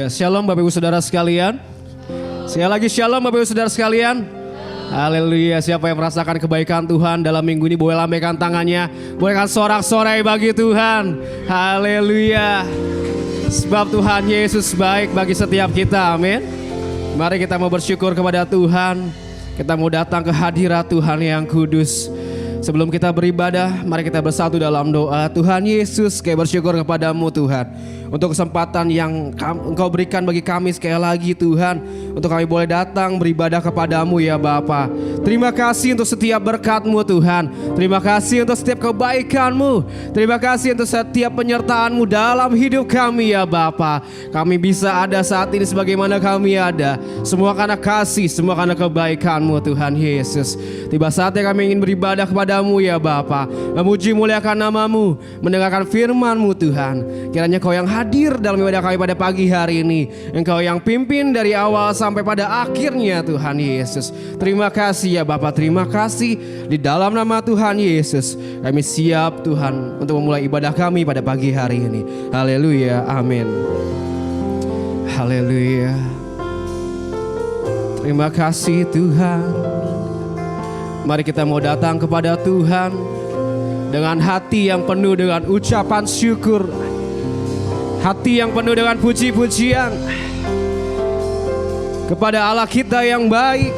Shalom Bapak Ibu Saudara sekalian. Sekali lagi shalom Bapak Ibu Saudara sekalian. Haleluya. Siapa yang merasakan kebaikan Tuhan dalam minggu ini boleh lambaikan tangannya, bolehkan sorak-sorai bagi Tuhan. Haleluya. Sebab Tuhan Yesus baik bagi setiap kita. Amin. Mari kita mau bersyukur kepada Tuhan. Kita mau datang ke hadirat Tuhan yang kudus. Sebelum kita beribadah, mari kita bersatu dalam doa. Tuhan Yesus, kami bersyukur kepadamu Tuhan, untuk kesempatan yang Engkau berikan bagi kami sekali lagi Tuhan, untuk kami boleh datang beribadah kepadamu ya Bapa. Terima kasih untuk setiap berkat-Mu Tuhan. Terima kasih untuk setiap kebaikan-Mu. Terima kasih untuk setiap penyertaan-Mu dalam hidup kami ya Bapa. Kami bisa ada saat ini sebagaimana kami ada, semua karena kasih, semua karena kebaikan-Mu Tuhan Yesus. Tiba saatnya kami ingin beribadah kepadamu ya Bapa, memuji muliakan nama-Mu, mendengarkan firman-Mu Tuhan. Kiranya Kau yang hadir dalam ibadah kami pada pagi hari ini, Engkau yang pimpin dari awal sampai pada akhirnya Tuhan Yesus. Terima kasih ya Bapa, terima kasih. Di dalam nama Tuhan Yesus kami siap Tuhan untuk memulai ibadah kami pada pagi hari ini. Haleluya, amin. Haleluya. Terima kasih Tuhan. Mari kita mau datang kepada Tuhan dengan hati yang penuh dengan ucapan syukur, hati yang penuh dengan puji-pujian kepada Allah kita yang baik,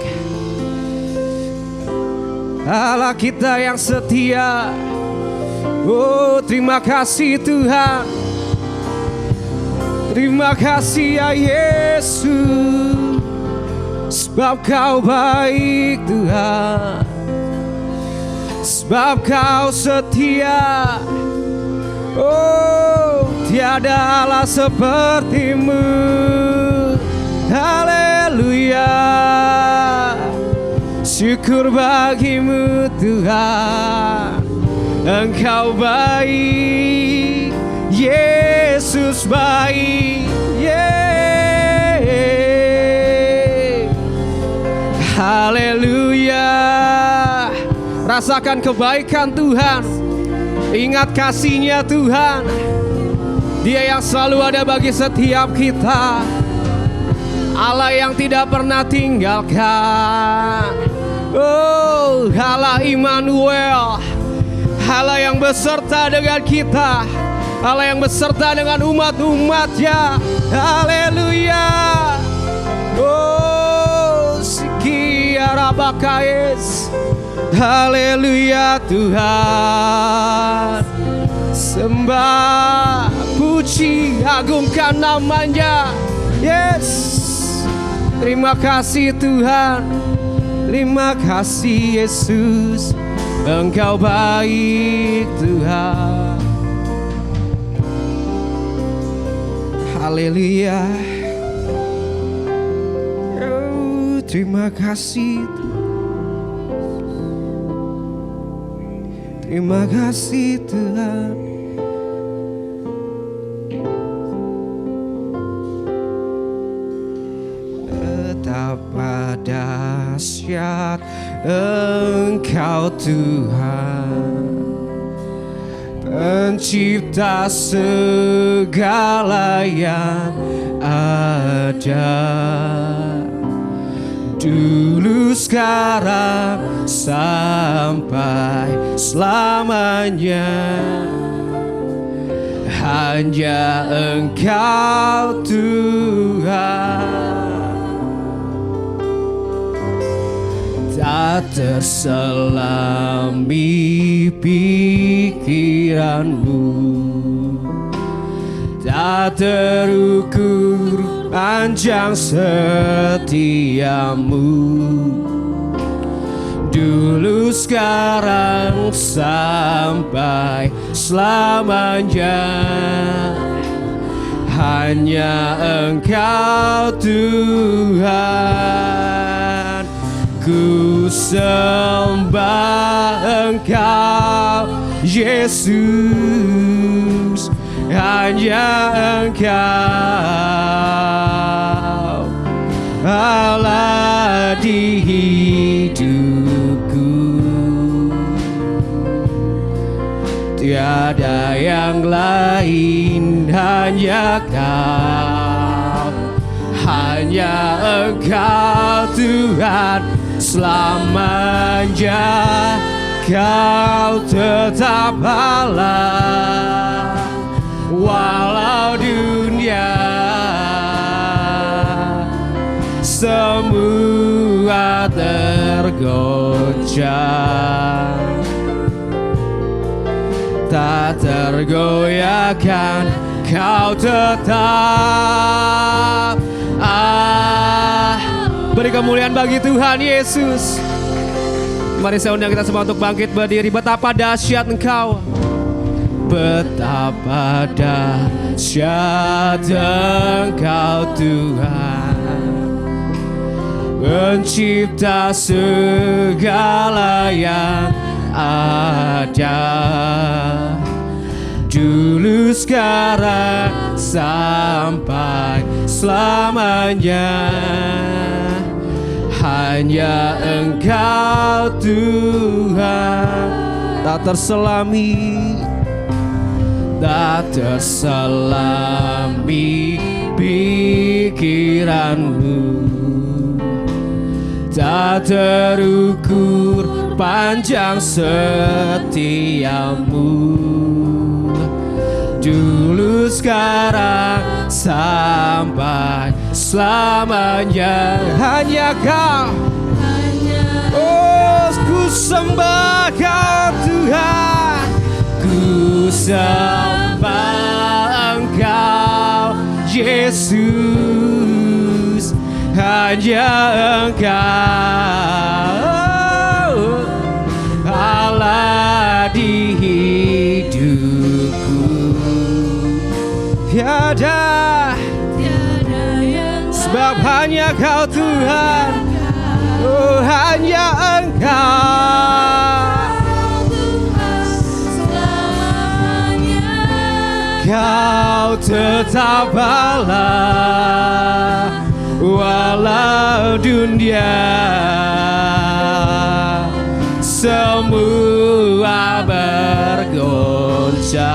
Allah kita yang setia. Oh, terima kasih Tuhan. Terima kasih ya Yesus, sebab Kau baik Tuhan, sebab Kau setia. Oh, tiada Allah seperti-Mu. Haleluya. Syukur bagi-Mu Tuhan, Engkau baik, Yesus baik. Haleluya. Rasakan kebaikan Tuhan, ingat kasih-Nya Tuhan. Dia yang selalu ada bagi setiap kita, Allah yang tidak pernah tinggalkan. Oh, Allah Immanuel, Allah yang beserta dengan kita, Allah yang beserta dengan umat-umat-Nya. Haleluya. Oh, Sikiarabakais. Haleluya Tuhan. Sembah, puji, agungkan nama-Nya. Yes. Terima kasih Tuhan. Terima kasih Yesus, Engkau baik Tuhan. Haleluya. Oh, terima kasih Tuhan. Terima kasih Tuhan. betapa dahsyat Engkau Tuhan, Pencipta segala yang ada, dulu, sekarang, sampai selamanya. Hanya Engkau Tuhan, tak terselami pikiranmu, tak terukur panjang setiamu, dulu, sekarang, sampai selamanya. Hanya Engkau Tuhan, ku sembah Engkau Yesus, hanya Engkau Allah di hidupku, tiada yang lain, hanya Kau, hanya Engkau Tuhan selamanya. Kau tetap Allah, walau dunia semua tergoncang, tak tergoyahkan, Kau tetap. Beri kemuliaan bagi Tuhan Yesus. Mari saya undang kita semua untuk bangkit berdiri. Betapa dahsyat Engkau, betapa dahsyat Engkau Tuhan, Pencipta segala yang ada, dulu, sekarang, sampai selamanya. Hanya Engkau Tuhan, tak terselami, tak terselami pikiranmu, tak terukur panjang setiamu, dulu, sekarang, sampai selamanya. Hanya Kau, oh, ku sembah Kau Tuhan, ku sembah Engkau Yesus, hanya Engkau Allah di hidupku, tiada sebab hanya Kau Tuhan, oh, hanya Engkau Kau tetap Allah, walau dunia semua bergoncang,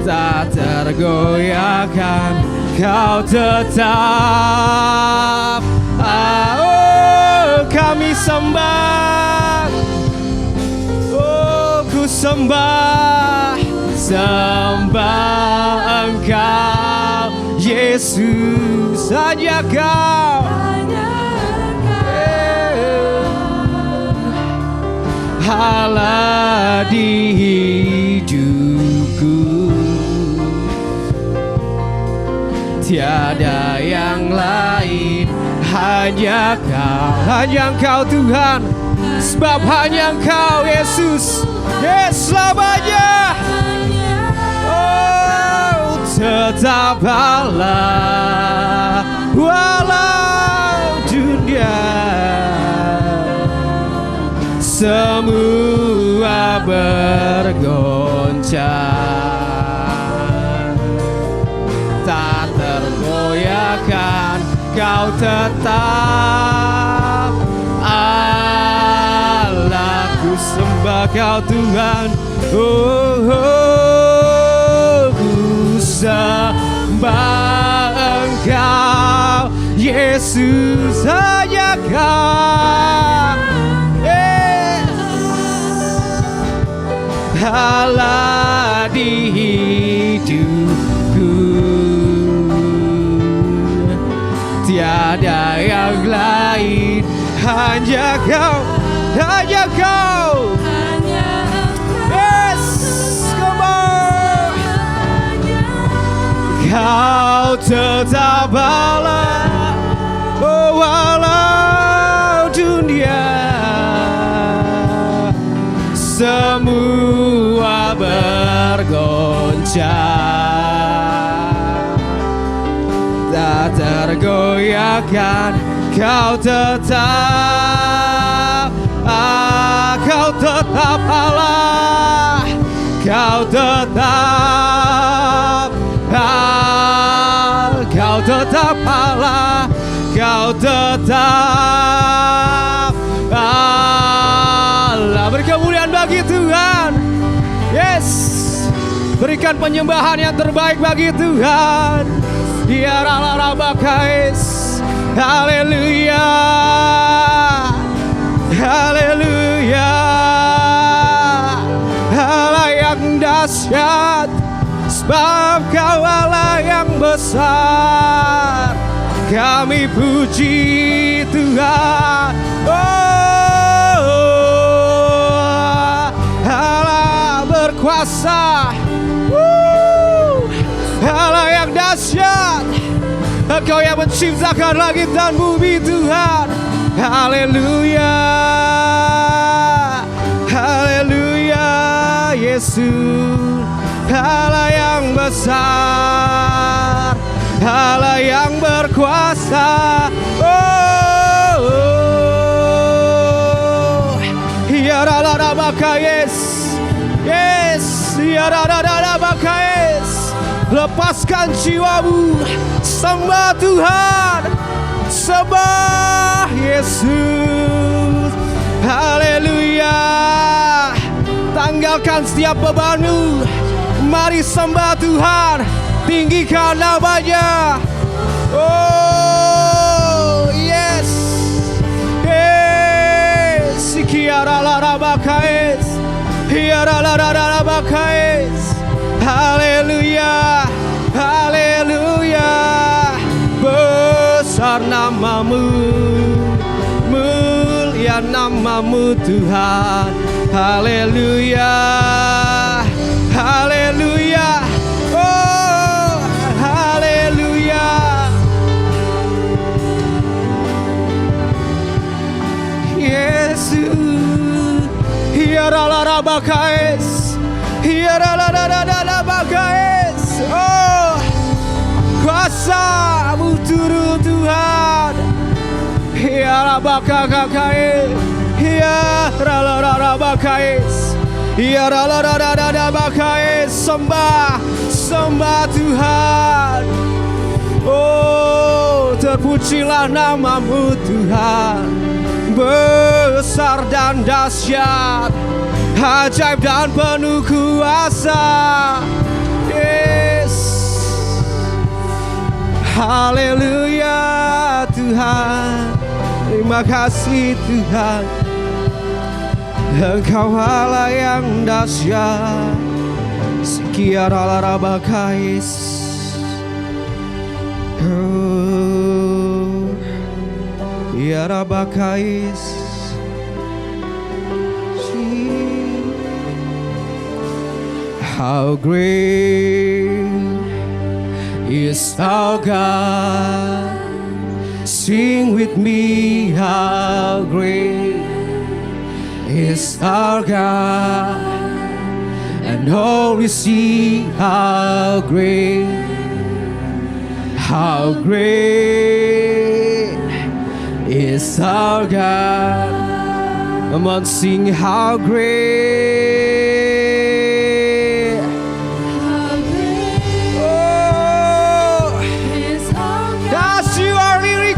tak tergoyahkan, Kau tetap. Oh, kami sembah, oh, ku sembah, sembah Engkau Yesus, hanya Kau, Allah di hidupku, tiada yang lain, hanya Kau, hanya Engkau Tuhan, sebab hanya Engkau Yesus, selamanya. Oh, tetap Allah, walau dunia semua bergoncang, tak tergoyah Kau tetap Allah, ku sembah Kau Tuhan. Ku sembah Engkau Yesus, hanya Kau, Allah di hidupku. Tiada yang lain, hanya Kau, hanya Kau. Yes, come on. Kau tetap Allah, oh walau dunia semua bergoncang, tak tergoyahkan. Kau tetap, Kau tetap Allah, Kau tetap, Kau tetap Allah, Kau tetap Allah. Beri kemuliaan bagi Tuhan. Yes, berikan penyembahan yang terbaik bagi Tuhan. Ya Rabakais. Haleluya, haleluya. Allah yang dahsyat, sebab Kau Allah yang besar. Kami puji Tuhan. Allah berkuasa, Allah yang dahsyat. Engkau yang menciptakan langit dan bumi Tuhan. Haleluya, haleluya. Yesus, Allah yang besar, Allah yang berkuasa. Ya Rabakais, yes, ya Rabakais. Lepaskan jiwamu, sembah Tuhan, sembah Yesus. Haleluya. Tanggalkan setiap bebanmu, mari sembah Tuhan, tinggikan namanya. Oh yes, yes. Kiara Rabakais, Kiara Rabakais. Haleluya, haleluya. Besar namamu, mulia namamu Tuhan. Haleluya, haleluya. Oh, haleluya. Yesus, ya Rabakais. Oh, kuasa-Mu turun Tuhan. Ya Rabakais, ya Rabakais, ya Rabakais. Sembah, sembah Tuhan. Oh, terpujilah namamu Tuhan. Besar dan dahsyat, ajaib dan penuh kuasa. Yes, haleluya Tuhan. Terima kasih Tuhan. Engkau Allah yang dahsyat. Sekian Allah Rabakais. Oh, ya Rabakais. How great is our God? Sing with me, how great is our God? And all we see, how great is our God. Come on, sing, how great. Oh, that's you are really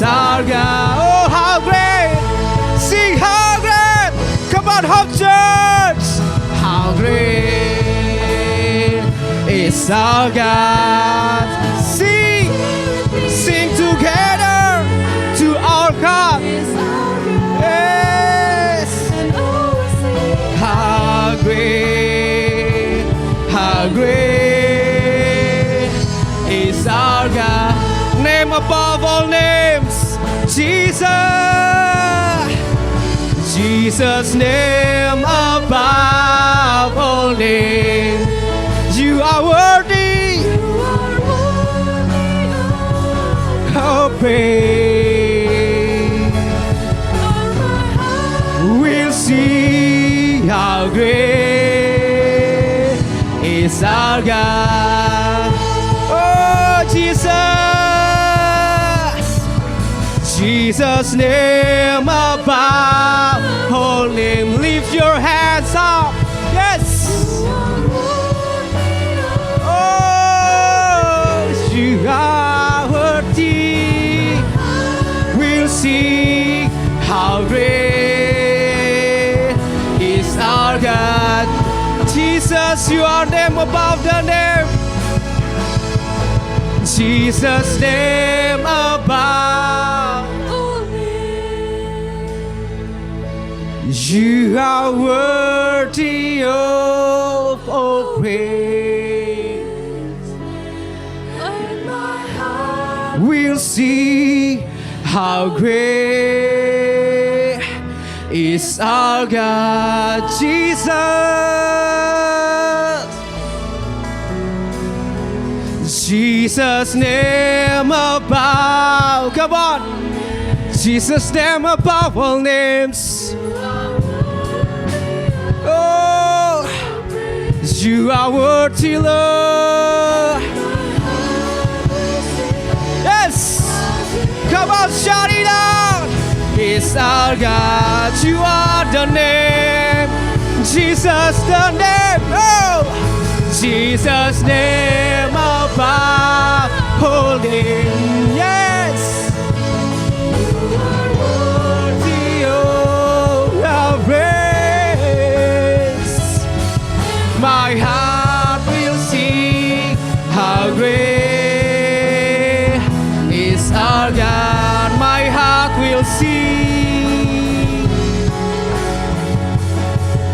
Our God. Oh, how great! Sing how great! Come on, Hope Church! How great is our God! Sing together to our God. Yes! How great is our God! Name above all names, Jesus, Jesus' name above all names. You are worthy of praise. We'll see how great is our God. Oh, Jesus. Jesus' name above all name. Lift your hands up. Yes. Oh, you are worthy. We'll see how great is our God. Jesus, you are name above the name. Jesus' name above. You are worthy of all praise. And my heart will see how great is our God, Jesus. Jesus' name above. Come on. Jesus' name above all names. Oh, you are worthy, Lord. Yes. Come on, shout it out. It's our God. You are the name. Jesus, the name. Oh, Jesus' name above all names. Yes. My heart will sing how great is our God. My heart will sing,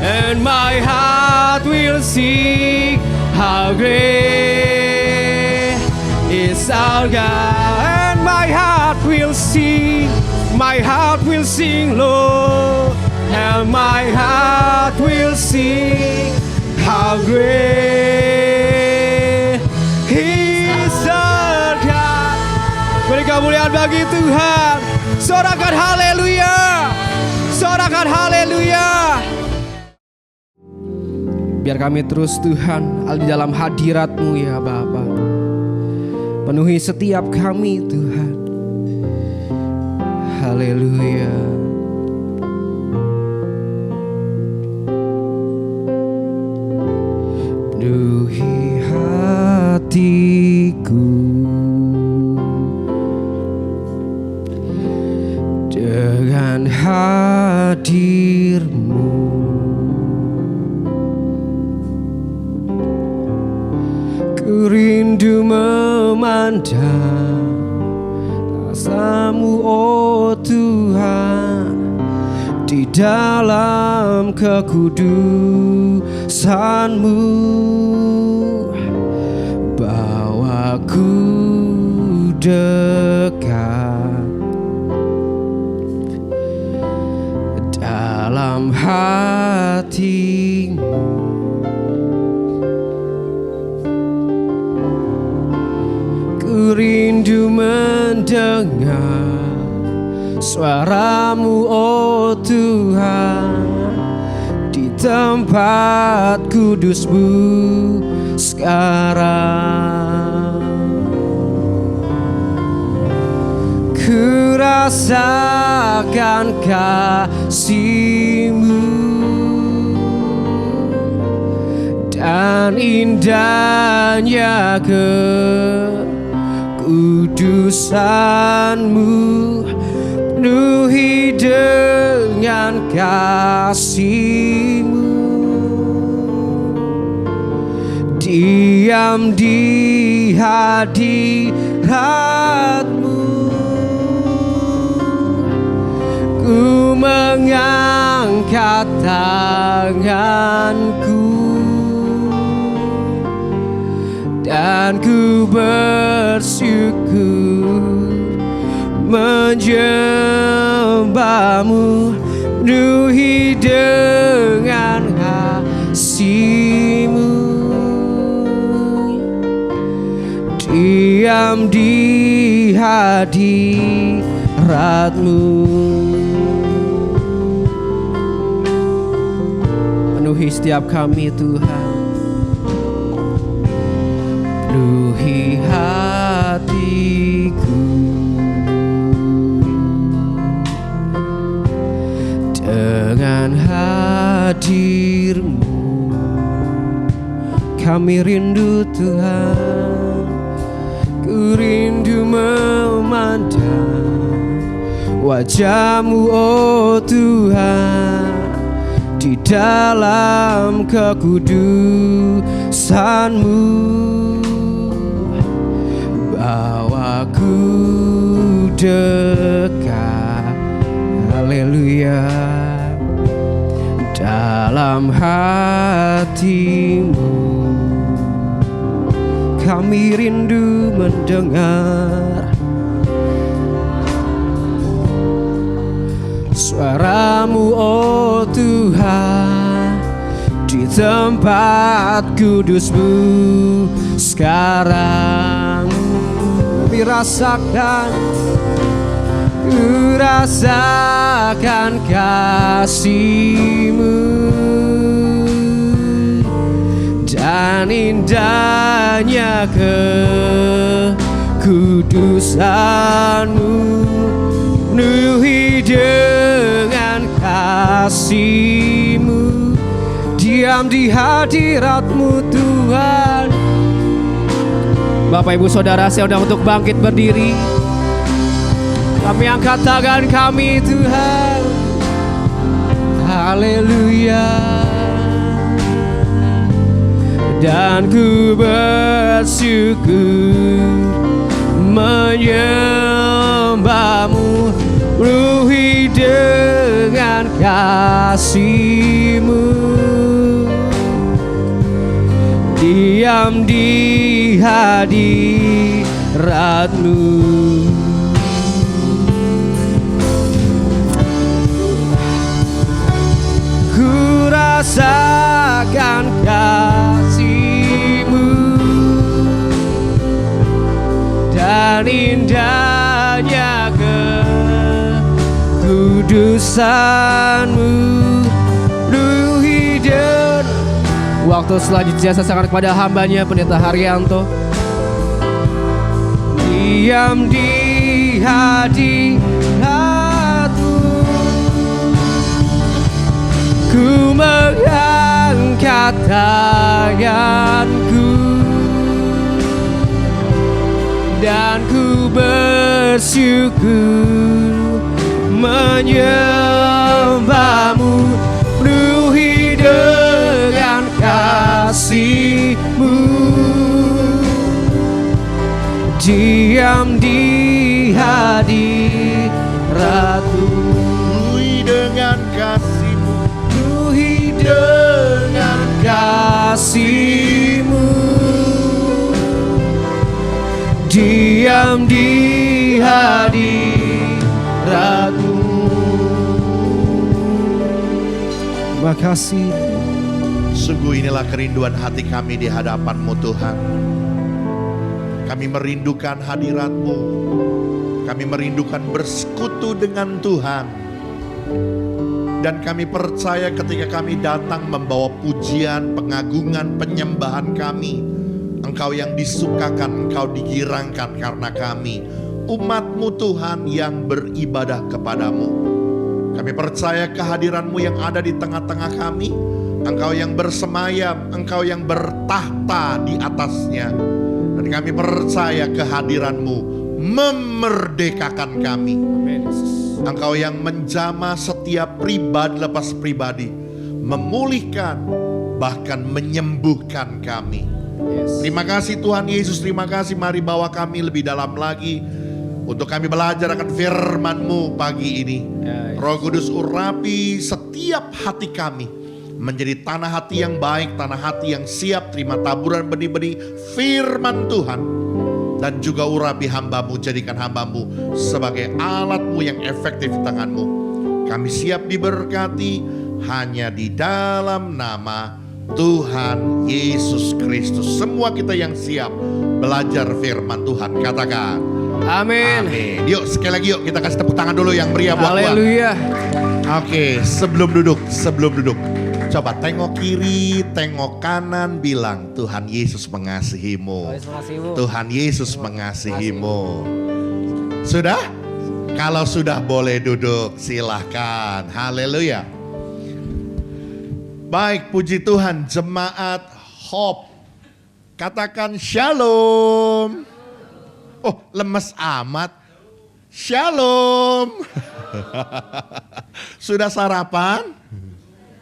and my heart will sing how great is our God. And my heart will sing, Lord, and my heart will sing how great is our God. Beri kemuliaan bagi Tuhan. Sorakan haleluya. Sorakan haleluya. Biar kami terus Tuhan di dalam hadirat-Mu ya Bapa. Penuhi setiap kami Tuhan. Haleluya. Penuhi hatiku dengan hadir-Mu. Ku rindu memandang rasamu, oh Tuhan, di dalam kekudusan-Mu. Bawaku dekat dalam hati-Mu. Ku rindu mendengar suaramu oh Tuhan di tempat kudus-Mu sekarang. Ku rasakan kasih-Mu dan indahnya kekudusan-Mu, penuhi dengan kasih-Mu. Diam di hadirat-Mu, ku mengangkat tanganku dan ku bersyukur menyembah-Mu, penuhi dengan kasih-Mu. Diam di hadirat-Mu, penuhi setiap kami Tuhan, penuhi hatiku dengan hadir-Mu. Kami rindu Tuhan, ku rindu memandang wajah-Mu oh Tuhan di dalam kekudusan-Mu. Bawaku dekat, haleluya, dalam hati-Mu. Kami rindu mendengar suara-Mu oh Tuhan di tempat kudus-Mu sekarang. Kami rasakan, ku rasakan kasih-Mu dan indahnya kekudusan-Mu, penuhi dengan kasih-Mu. Diam di hadirat-Mu Tuhan. Bapak Ibu Saudara, saya undang untuk bangkit berdiri. Kami angkat tangan kami Tuhan, haleluya, dan ku bersyukur menyembah-Mu, penuhi dengan kasih-Mu. Diam di hadirat-Mu, ku rasakan kasih-Mu dan indahnya kekudusan-Mu, penuhi dengan. Waktu selanjutnya saya serahkan kepada hambanya Pendeta Haryanto. Diam di hadirat-Mu, ku mengangkat tanganku dan ku bersyukur menyembah-Mu, penuhi dengan kasih-Mu. Diam di hadirat-Mu, penuhi dengan kasih-Mu, penuhi dengan kasih-Mu. Diam di hadirat-Mu. Terima kasih. Sungguh inilah kerinduan hati kami di hadapan-Mu Tuhan. Kami merindukan hadirat-Mu. Kami merindukan bersekutu dengan Tuhan. Dan kami percaya ketika kami datang membawa pujian, pengagungan, penyembahan kami, Engkau yang disukakan, Engkau digirangkan karena kami umat-Mu Tuhan yang beribadah kepadamu. Kami percaya kehadiran-Mu yang ada di tengah-tengah kami, Engkau yang bersemayam, Engkau yang bertahta di atasnya. Dan kami percaya kehadiran-Mu memerdekakan kami. Engkau yang menjamah setiap pribadi lepas pribadi, memulihkan, bahkan menyembuhkan kami. Terima kasih Tuhan Yesus, terima kasih. Mari bawa kami lebih dalam lagi untuk kami belajar akan firman-Mu pagi ini. Roh Kudus urapi setiap hati kami menjadi tanah hati yang baik, tanah hati yang siap terima taburan benih-benih firman Tuhan. Dan juga urapi hamba-Mu, jadikan hamba-Mu sebagai alat-Mu yang efektif di tangan-Mu. Kami siap diberkati hanya di dalam nama Tuhan Yesus Kristus. Semua kita yang siap belajar firman Tuhan, katakan Amin. amin. Yuk sekali lagi yuk kita kasih tepuk tangan dulu yang meriah buat Tuhan. Haleluya. Oke, sebelum duduk. Coba tengok kiri, tengok kanan, bilang Tuhan Yesus mengasihimu. Tuhan Yesus mengasihimu. Sudah? Kalau sudah boleh duduk, silahkan. Haleluya. Baik, puji Tuhan, jemaat Hope. Katakan shalom. Oh, lemes amat. Shalom. Sudah sarapan?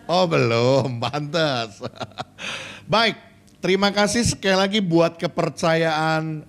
Oh belum, pantas. Baik, terima kasih sekali lagi buat kepercayaan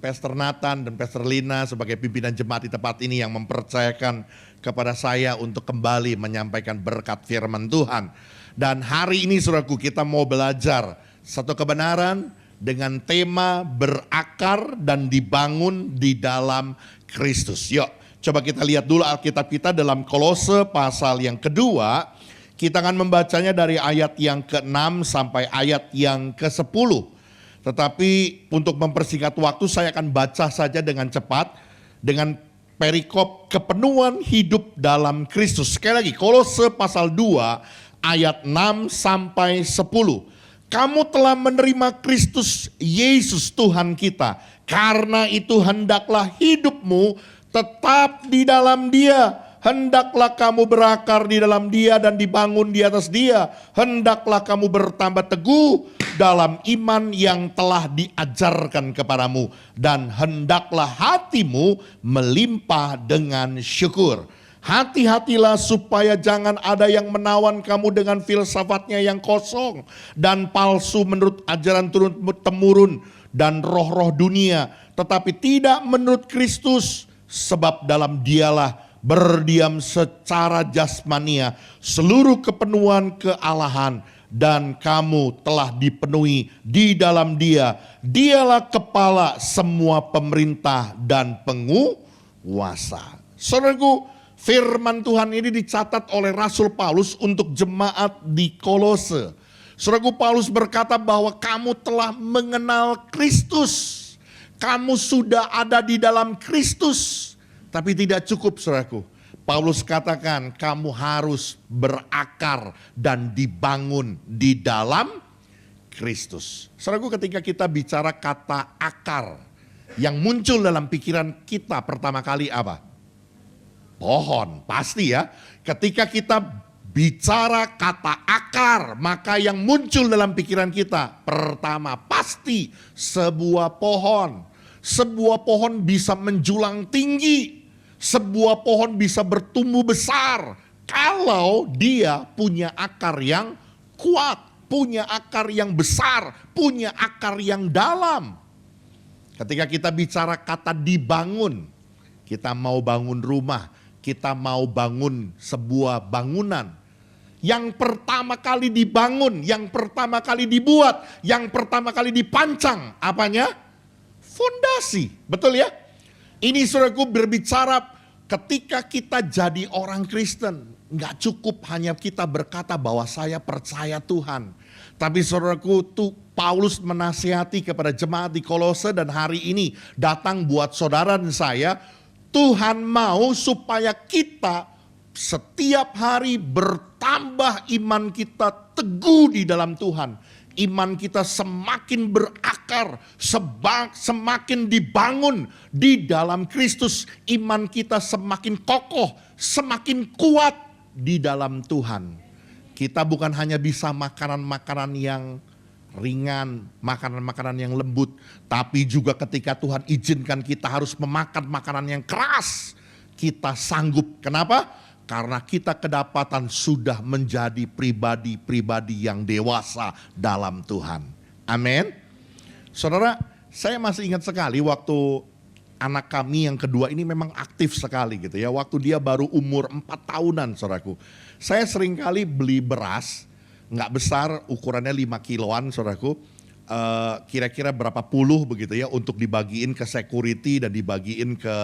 Pastor Nathan dan Pastor Lina sebagai pimpinan jemaat di tempat ini yang mempercayakan kepada saya untuk kembali menyampaikan berkat firman Tuhan. Dan hari ini saudaraku kita mau belajar satu kebenaran dengan tema berakar dan dibangun di dalam Kristus. Yuk, coba kita lihat dulu Alkitab kita dalam Kolose pasal yang kedua. Kita akan membacanya dari ayat yang ke-6 sampai ayat yang ke-10. Tetapi untuk mempersingkat waktu saya akan baca saja dengan cepat. Dengan perikop kepenuhan hidup dalam Kristus. Sekali lagi Kolose pasal 2 ayat 6 sampai 10. Kamu telah menerima Kristus Yesus Tuhan kita. Karena itu hendaklah hidupmu tetap di dalam Dia. Hendaklah kamu berakar di dalam Dia dan dibangun di atas Dia. Hendaklah kamu bertambah teguh dalam iman yang telah diajarkan kepadamu. Dan hendaklah hatimu melimpah dengan syukur. Hati-hatilah supaya jangan ada yang menawan kamu dengan filsafatnya yang kosong dan palsu menurut ajaran turun-temurun dan roh-roh dunia. Tetapi tidak menurut Kristus, sebab dalam Dialah berdiam secara jasmania seluruh kepenuhan kealahan, dan kamu telah dipenuhi di dalam Dia. Dialah kepala semua pemerintah dan penguasa. Saudaraku, firman Tuhan ini dicatat oleh Rasul Paulus untuk jemaat di Kolose. Saudaraku, Paulus berkata bahwa kamu telah mengenal Kristus. Kamu sudah ada di dalam Kristus. Tapi tidak cukup saudaraku. Paulus katakan kamu harus berakar dan dibangun di dalam Kristus. Saudaraku, ketika kita bicara kata akar, yang muncul dalam pikiran kita pertama kali apa? Pohon, pasti ya. Ketika kita bicara kata akar, maka yang muncul dalam pikiran kita pertama pasti sebuah pohon. Sebuah pohon bisa menjulang tinggi. Sebuah pohon bisa bertumbuh besar kalau dia punya akar yang kuat, punya akar yang besar, punya akar yang dalam. Ketika kita bicara kata dibangun, kita mau bangun rumah, kita mau bangun sebuah bangunan. Yang pertama kali dibangun, yang pertama kali dibuat, yang pertama kali dipancang, apanya? Fondasi, betul ya? Ini saudaraku berbicara ketika kita jadi orang Kristen. Gak cukup hanya kita berkata bahwa saya percaya Tuhan. Tapi saudaraku, tuh Paulus menasihati kepada jemaat di Kolose dan hari ini datang buat saudara dan saya. Tuhan mau supaya kita setiap hari bertambah iman kita teguh di dalam Tuhan. Iman kita semakin berakar, semakin dibangun di dalam Kristus. Iman kita semakin kokoh, semakin kuat di dalam Tuhan. Kita bukan hanya bisa makanan-makanan yang ringan, makanan-makanan yang lembut. Tapi juga ketika Tuhan izinkan kita harus memakan makanan yang keras, kita sanggup. Kenapa? Karena kita kedapatan sudah menjadi pribadi-pribadi yang dewasa dalam Tuhan. Amin. Saudara, saya masih ingat sekali waktu anak kami yang kedua ini memang aktif sekali gitu ya. Waktu dia baru umur 4 tahunan, saudaraku. Saya seringkali beli beras, nggak besar, ukurannya 5 kiloan, saudaraku. Kira-kira berapa puluh begitu ya untuk dibagiin ke security dan dibagiin ke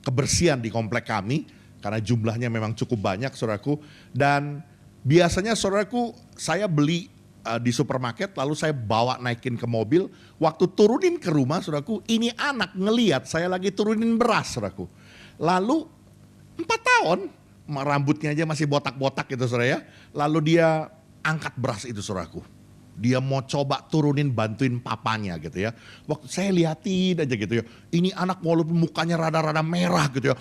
kebersihan di komplek kami. Karena jumlahnya memang cukup banyak, saudaraku. Dan biasanya, saudaraku, saya beli di supermarket lalu saya bawa naikin ke mobil. Waktu turunin ke rumah, saudaraku, ini anak ngeliat saya lagi turunin beras, saudaraku. Lalu 4 tahun, rambutnya aja masih botak-botak gitu, saudara ya. Lalu dia angkat beras itu, saudaraku. Dia mau coba turunin, bantuin papanya gitu ya. Waktu saya liatin aja gitu ya. Ini anak walaupun mukanya rada-rada merah gitu ya.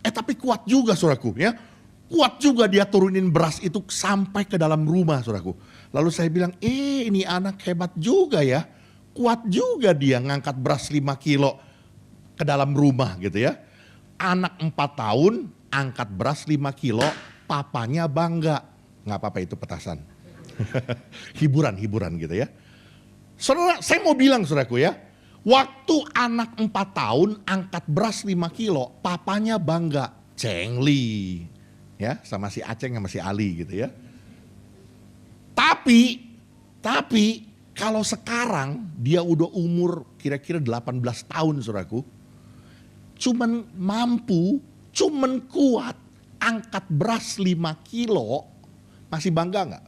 Tapi kuat juga, saudaraku ya. Kuat juga dia turunin beras itu sampai ke dalam rumah, saudaraku. Lalu saya bilang, ini anak hebat juga ya. Kuat juga dia ngangkat beras 5 kilo ke dalam rumah gitu ya. Anak 4 tahun angkat beras 5 kilo, papanya bangga. Nggak apa-apa itu petasan. Hiburan gitu ya. Saudara, saya mau bilang saudaraku ya. Waktu anak 4 tahun angkat beras 5 kilo, papanya bangga. Cengli. Ya, sama si Aceng sama si Ali gitu ya. Tapi kalau sekarang dia udah umur kira-kira 18 tahun saudaraku. Cuman kuat angkat beras 5 kilo, masih bangga nggak?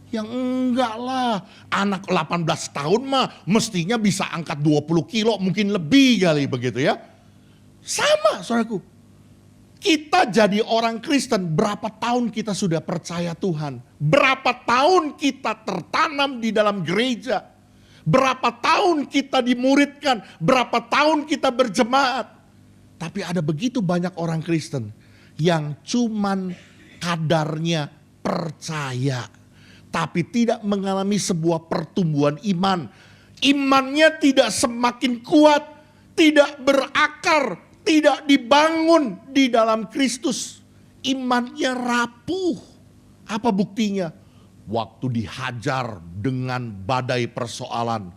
Yang enggak lah, anak 18 tahun mah mestinya bisa angkat 20 kilo, mungkin lebih kali begitu ya. Sama saudaraku. Kita jadi orang Kristen, berapa tahun kita sudah percaya Tuhan? Berapa tahun kita tertanam di dalam gereja? Berapa tahun kita dimuridkan? Berapa tahun kita berjemaat? Tapi ada begitu banyak orang Kristen yang cuman kadarnya percaya, tapi tidak mengalami sebuah pertumbuhan iman. Imannya tidak semakin kuat, tidak berakar, tidak dibangun di dalam Kristus. Imannya rapuh. Apa buktinya? Waktu dihajar dengan badai persoalan.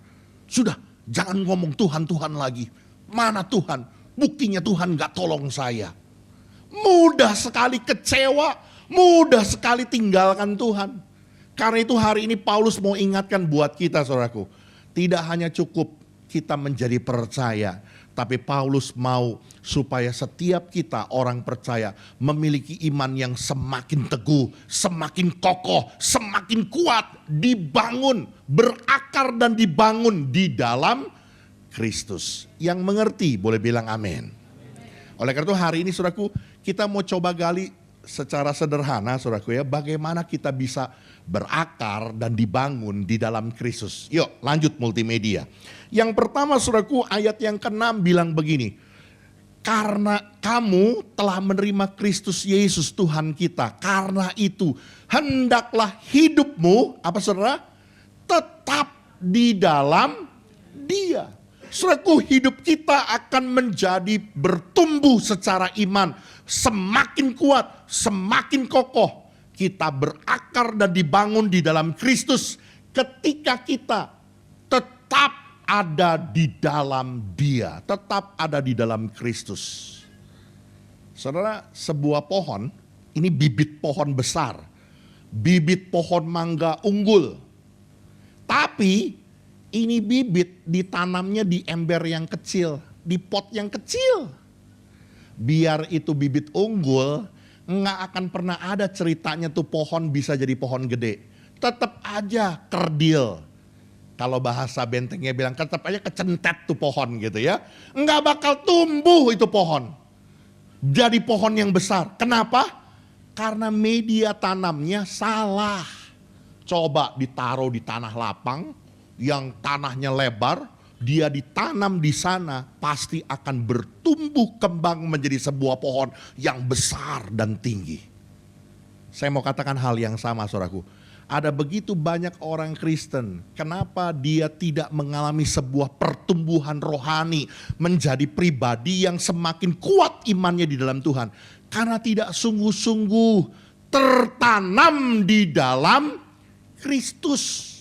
Sudah, jangan ngomong Tuhan lagi. Mana Tuhan? Buktinya Tuhan gak tolong saya. Mudah sekali kecewa, mudah sekali tinggalkan Tuhan. Karena itu hari ini Paulus mau ingatkan buat kita, saudaraku. Tidak hanya cukup kita menjadi percaya, tapi Paulus mau supaya setiap kita orang percaya memiliki iman yang semakin teguh, semakin kokoh, semakin kuat, dibangun, berakar dan dibangun di dalam Kristus. Yang mengerti boleh bilang amin. Oleh karena itu hari ini saudaraku, kita mau coba gali secara sederhana saudaraku ya, bagaimana kita bisa berakar dan dibangun di dalam Kristus. Yuk lanjut multimedia. Yang pertama saudaraku, ayat yang ke-6 bilang begini. Karena kamu telah menerima Kristus Yesus Tuhan kita. Karena itu hendaklah hidupmu, apa saudara? Tetap di dalam Dia. Saudaraku, hidup kita akan menjadi bertumbuh secara iman. Semakin kuat, semakin kokoh. Kita berakar dan dibangun di dalam Kristus ketika kita tetap ada di dalam Dia, tetap ada di dalam Kristus. Saudara, sebuah pohon, ini bibit pohon besar, bibit pohon mangga unggul. Tapi ini bibit ditanamnya di ember yang kecil, di pot yang kecil. Biar itu bibit unggul, nggak akan pernah ada ceritanya tuh pohon bisa jadi pohon gede. Tetap aja kerdil. Kalau bahasa bentengnya bilang tetap aja kecentet tuh pohon gitu ya. Nggak bakal tumbuh itu pohon. Jadi pohon yang besar. Kenapa? Karena media tanamnya salah. Coba ditaruh di tanah lapang yang tanahnya lebar, dia ditanam di sana pasti akan bertumbuh kembang menjadi sebuah pohon yang besar dan tinggi. Saya mau katakan hal yang sama saudaraku. Ada begitu banyak orang Kristen, kenapa dia tidak mengalami sebuah pertumbuhan rohani menjadi pribadi yang semakin kuat imannya di dalam Tuhan? Karena tidak sungguh-sungguh tertanam di dalam Kristus.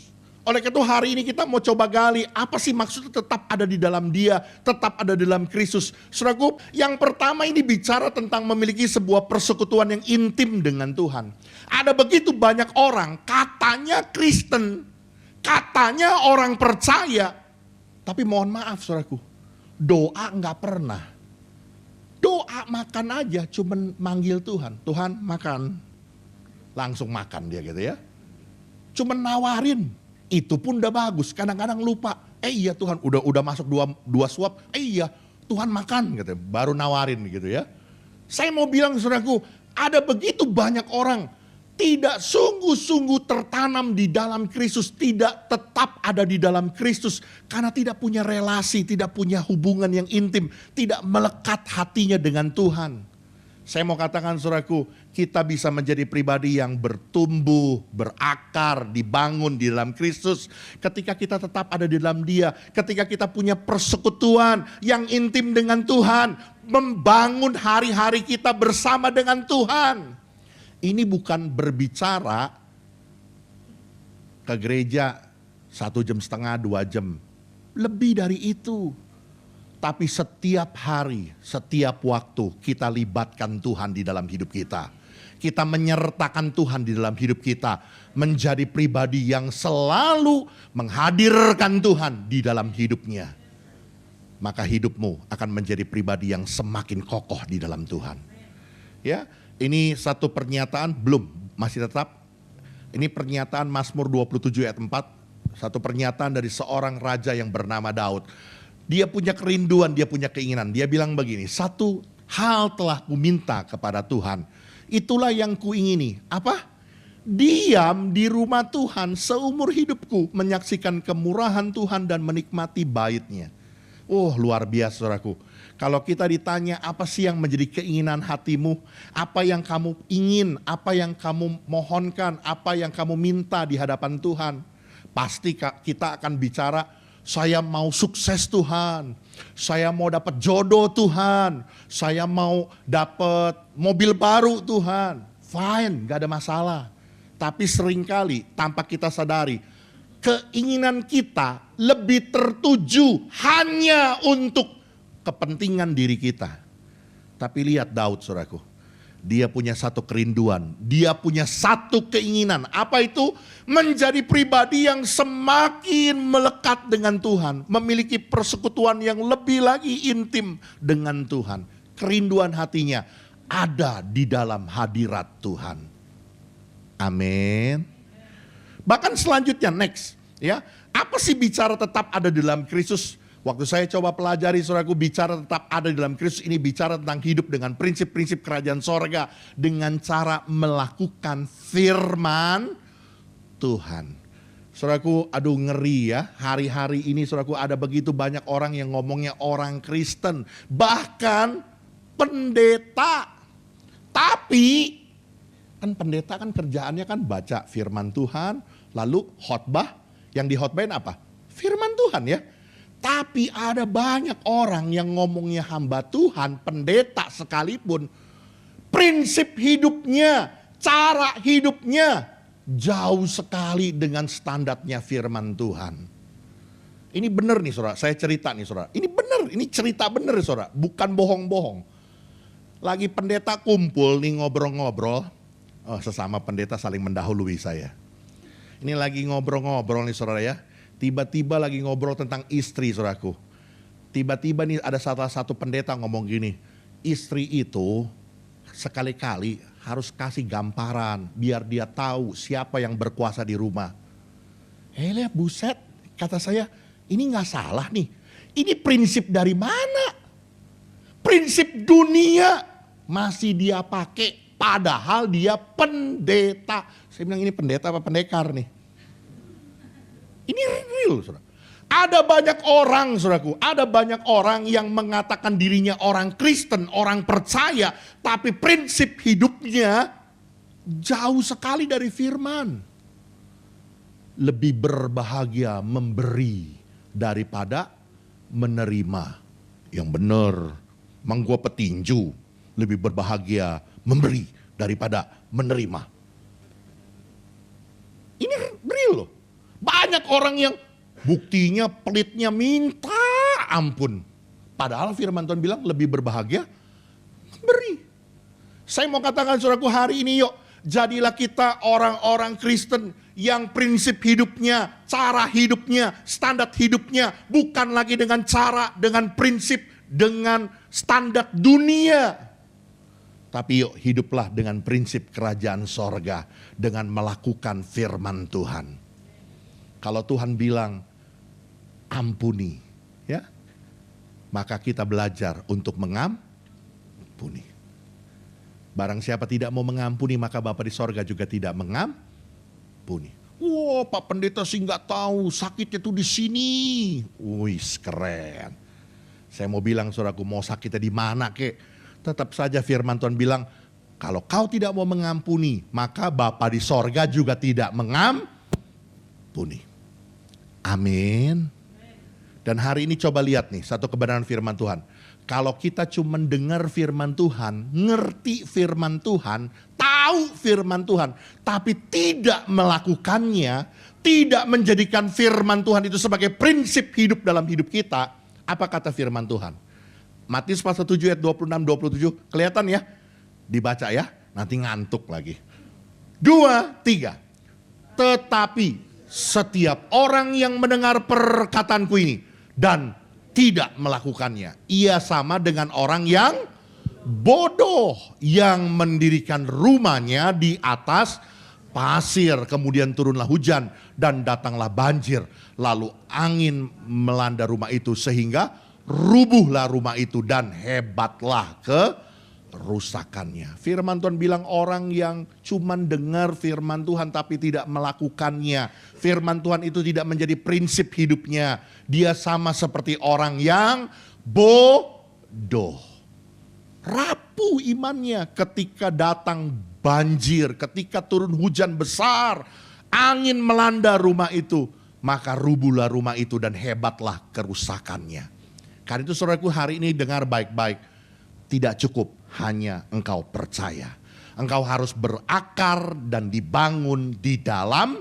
Oleh karena itu hari ini kita mau coba gali apa sih maksudnya tetap ada di dalam Dia, tetap ada di dalam Kristus. Saudaraku, yang pertama ini bicara tentang memiliki sebuah persekutuan yang intim dengan Tuhan. Ada begitu banyak orang katanya Kristen, katanya orang percaya, tapi mohon maaf saudaraku, doa nggak pernah. Doa makan aja, cuman manggil Tuhan, Tuhan makan, langsung makan dia gitu ya. Cuman nawarin. Itu pun udah bagus, kadang-kadang lupa. Iya Tuhan, udah masuk dua suap. Iya Tuhan makan gitu, baru nawarin gitu ya. Saya mau bilang saudaraku, ada begitu banyak orang tidak sungguh-sungguh tertanam di dalam Kristus, tidak tetap ada di dalam Kristus karena tidak punya relasi, tidak punya hubungan yang intim, tidak melekat hatinya dengan Tuhan. Saya mau katakan saudaraku, kita bisa menjadi pribadi yang bertumbuh, berakar, dibangun di dalam Kristus. Ketika kita tetap ada di dalam Dia, ketika kita punya persekutuan yang intim dengan Tuhan, membangun hari-hari kita bersama dengan Tuhan. Ini bukan berbicara ke gereja 1,5 jam, 2 jam. Lebih dari itu. Tapi setiap hari, setiap waktu kita libatkan Tuhan di dalam hidup kita. Kita menyertakan Tuhan di dalam hidup kita. Menjadi pribadi yang selalu menghadirkan Tuhan di dalam hidupnya. Maka hidupmu akan menjadi pribadi yang semakin kokoh di dalam Tuhan. Ya, ini satu pernyataan, belum, masih tetap. Ini pernyataan Mazmur 27 ayat 4. Satu pernyataan dari seorang raja yang bernama Daud. Dia punya kerinduan, dia punya keinginan. Dia bilang begini, satu hal telah kuminta kepada Tuhan. Itulah yang kuingini. Apa? Diam di rumah Tuhan seumur hidupku. Menyaksikan kemurahan Tuhan dan menikmati bait-Nya. Oh luar biasa saudaraku. Kalau kita ditanya apa sih yang menjadi keinginan hatimu. Apa yang kamu ingin, apa yang kamu mohonkan, apa yang kamu minta di hadapan Tuhan. Pasti kita akan bicara, saya mau sukses Tuhan, saya mau dapat jodoh Tuhan, saya mau dapat mobil baru Tuhan. Fine, gak ada masalah. Tapi seringkali tanpa kita sadari, keinginan kita lebih tertuju hanya untuk kepentingan diri kita. Tapi lihat Daud saudaraku, dia punya satu kerinduan, dia punya satu keinginan. Apa itu? Menjadi pribadi yang semakin melekat dengan Tuhan. Memiliki persekutuan yang lebih lagi intim dengan Tuhan. Kerinduan hatinya ada di dalam hadirat Tuhan. Amin. Bahkan selanjutnya next. Ya, apa sih bicara tetap ada di dalam Kristus? Waktu saya coba pelajari saudaraku, bicara tetap ada di dalam Kristus ini bicara tentang hidup dengan prinsip-prinsip kerajaan sorga. Dengan cara melakukan firman Tuhan. Saudaraku, aduh ngeri ya. Hari-hari ini saudaraku ada begitu banyak orang yang ngomongnya orang Kristen. Bahkan pendeta. Tapi kan pendeta kan kerjaannya kan baca firman Tuhan. Lalu khotbah. Yang dihotbahin apa? Firman Tuhan ya. Tapi ada banyak orang yang ngomongnya hamba Tuhan, pendeta sekalipun, prinsip hidupnya, cara hidupnya jauh sekali dengan standarnya firman Tuhan. Ini benar nih saudara, saya cerita nih saudara. Ini benar, ini cerita benar saudara, bukan bohong-bohong. Lagi pendeta kumpul nih ngobrol-ngobrol, sesama pendeta saling mendahului saya. Ini lagi ngobrol-ngobrol nih saudara ya. Tiba-tiba lagi ngobrol tentang istri saudaraku. Tiba-tiba nih ada salah satu pendeta ngomong gini. Istri itu sekali-kali harus kasih gambaran biar dia tahu siapa yang berkuasa di rumah. Lihat buset, kata saya, ini nggak salah nih. Ini prinsip dari mana? Prinsip dunia masih dia pakai, padahal dia pendeta. Saya bilang ini pendeta apa pendekar nih? Ini real, saudara. Ada banyak orang, saudaraku, ada banyak orang yang mengatakan dirinya orang Kristen, orang percaya, tapi prinsip hidupnya jauh sekali dari firman. Lebih berbahagia memberi daripada menerima. Yang benar, mang gua petinju, lebih berbahagia memberi daripada menerima. Ini real loh. Banyak orang yang buktinya pelitnya minta ampun. Padahal firman Tuhan bilang lebih berbahagia memberi. Saya mau katakan saudaraku hari ini yuk, jadilah kita orang-orang Kristen yang prinsip hidupnya, cara hidupnya, standar hidupnya bukan lagi dengan cara, dengan prinsip, dengan standar dunia. Tapi yuk hiduplah dengan prinsip kerajaan sorga, dengan melakukan firman Tuhan. Kalau Tuhan bilang ampuni, ya, maka kita belajar untuk mengampuni. Barang siapa tidak mau mengampuni, maka Bapa di sorga juga tidak mengampuni. Wah, Pak Pendeta sih nggak tahu sakitnya tuh di sini. Wih, keren. Saya mau bilang saudaraku, mau sakitnya di mana kek? Tetap saja firman Tuhan bilang, kalau kau tidak mau mengampuni, maka Bapa di sorga juga tidak mengampuni. Amin. Dan hari ini coba lihat nih satu kebenaran firman Tuhan. Kalau kita cuma dengar firman Tuhan, ngerti firman Tuhan, tahu firman Tuhan, tapi tidak melakukannya, tidak menjadikan firman Tuhan itu sebagai prinsip hidup dalam hidup kita, apa kata firman Tuhan? Matius pasal 7 ayat 26-27, kelihatan ya? Dibaca ya, nanti ngantuk lagi. 2, 3. Tetapi setiap orang yang mendengar perkataanku ini dan tidak melakukannya, ia sama dengan orang yang bodoh yang mendirikan rumahnya di atas pasir. Kemudian turunlah hujan dan datanglah banjir. Lalu angin melanda rumah itu sehingga rubuhlah rumah itu dan hebatlah kerusakannya. Firman Tuhan bilang orang yang cuman dengar firman Tuhan tapi tidak melakukannya. Firman Tuhan itu tidak menjadi prinsip hidupnya. Dia sama seperti orang yang bodoh. Rapuh imannya ketika datang banjir, ketika turun hujan besar, angin melanda rumah itu, maka rubuhlah rumah itu dan hebatlah kerusakannya. Karena itu saudaraku hari ini dengar baik-baik, tidak cukup hanya engkau percaya. Engkau harus berakar dan dibangun di dalam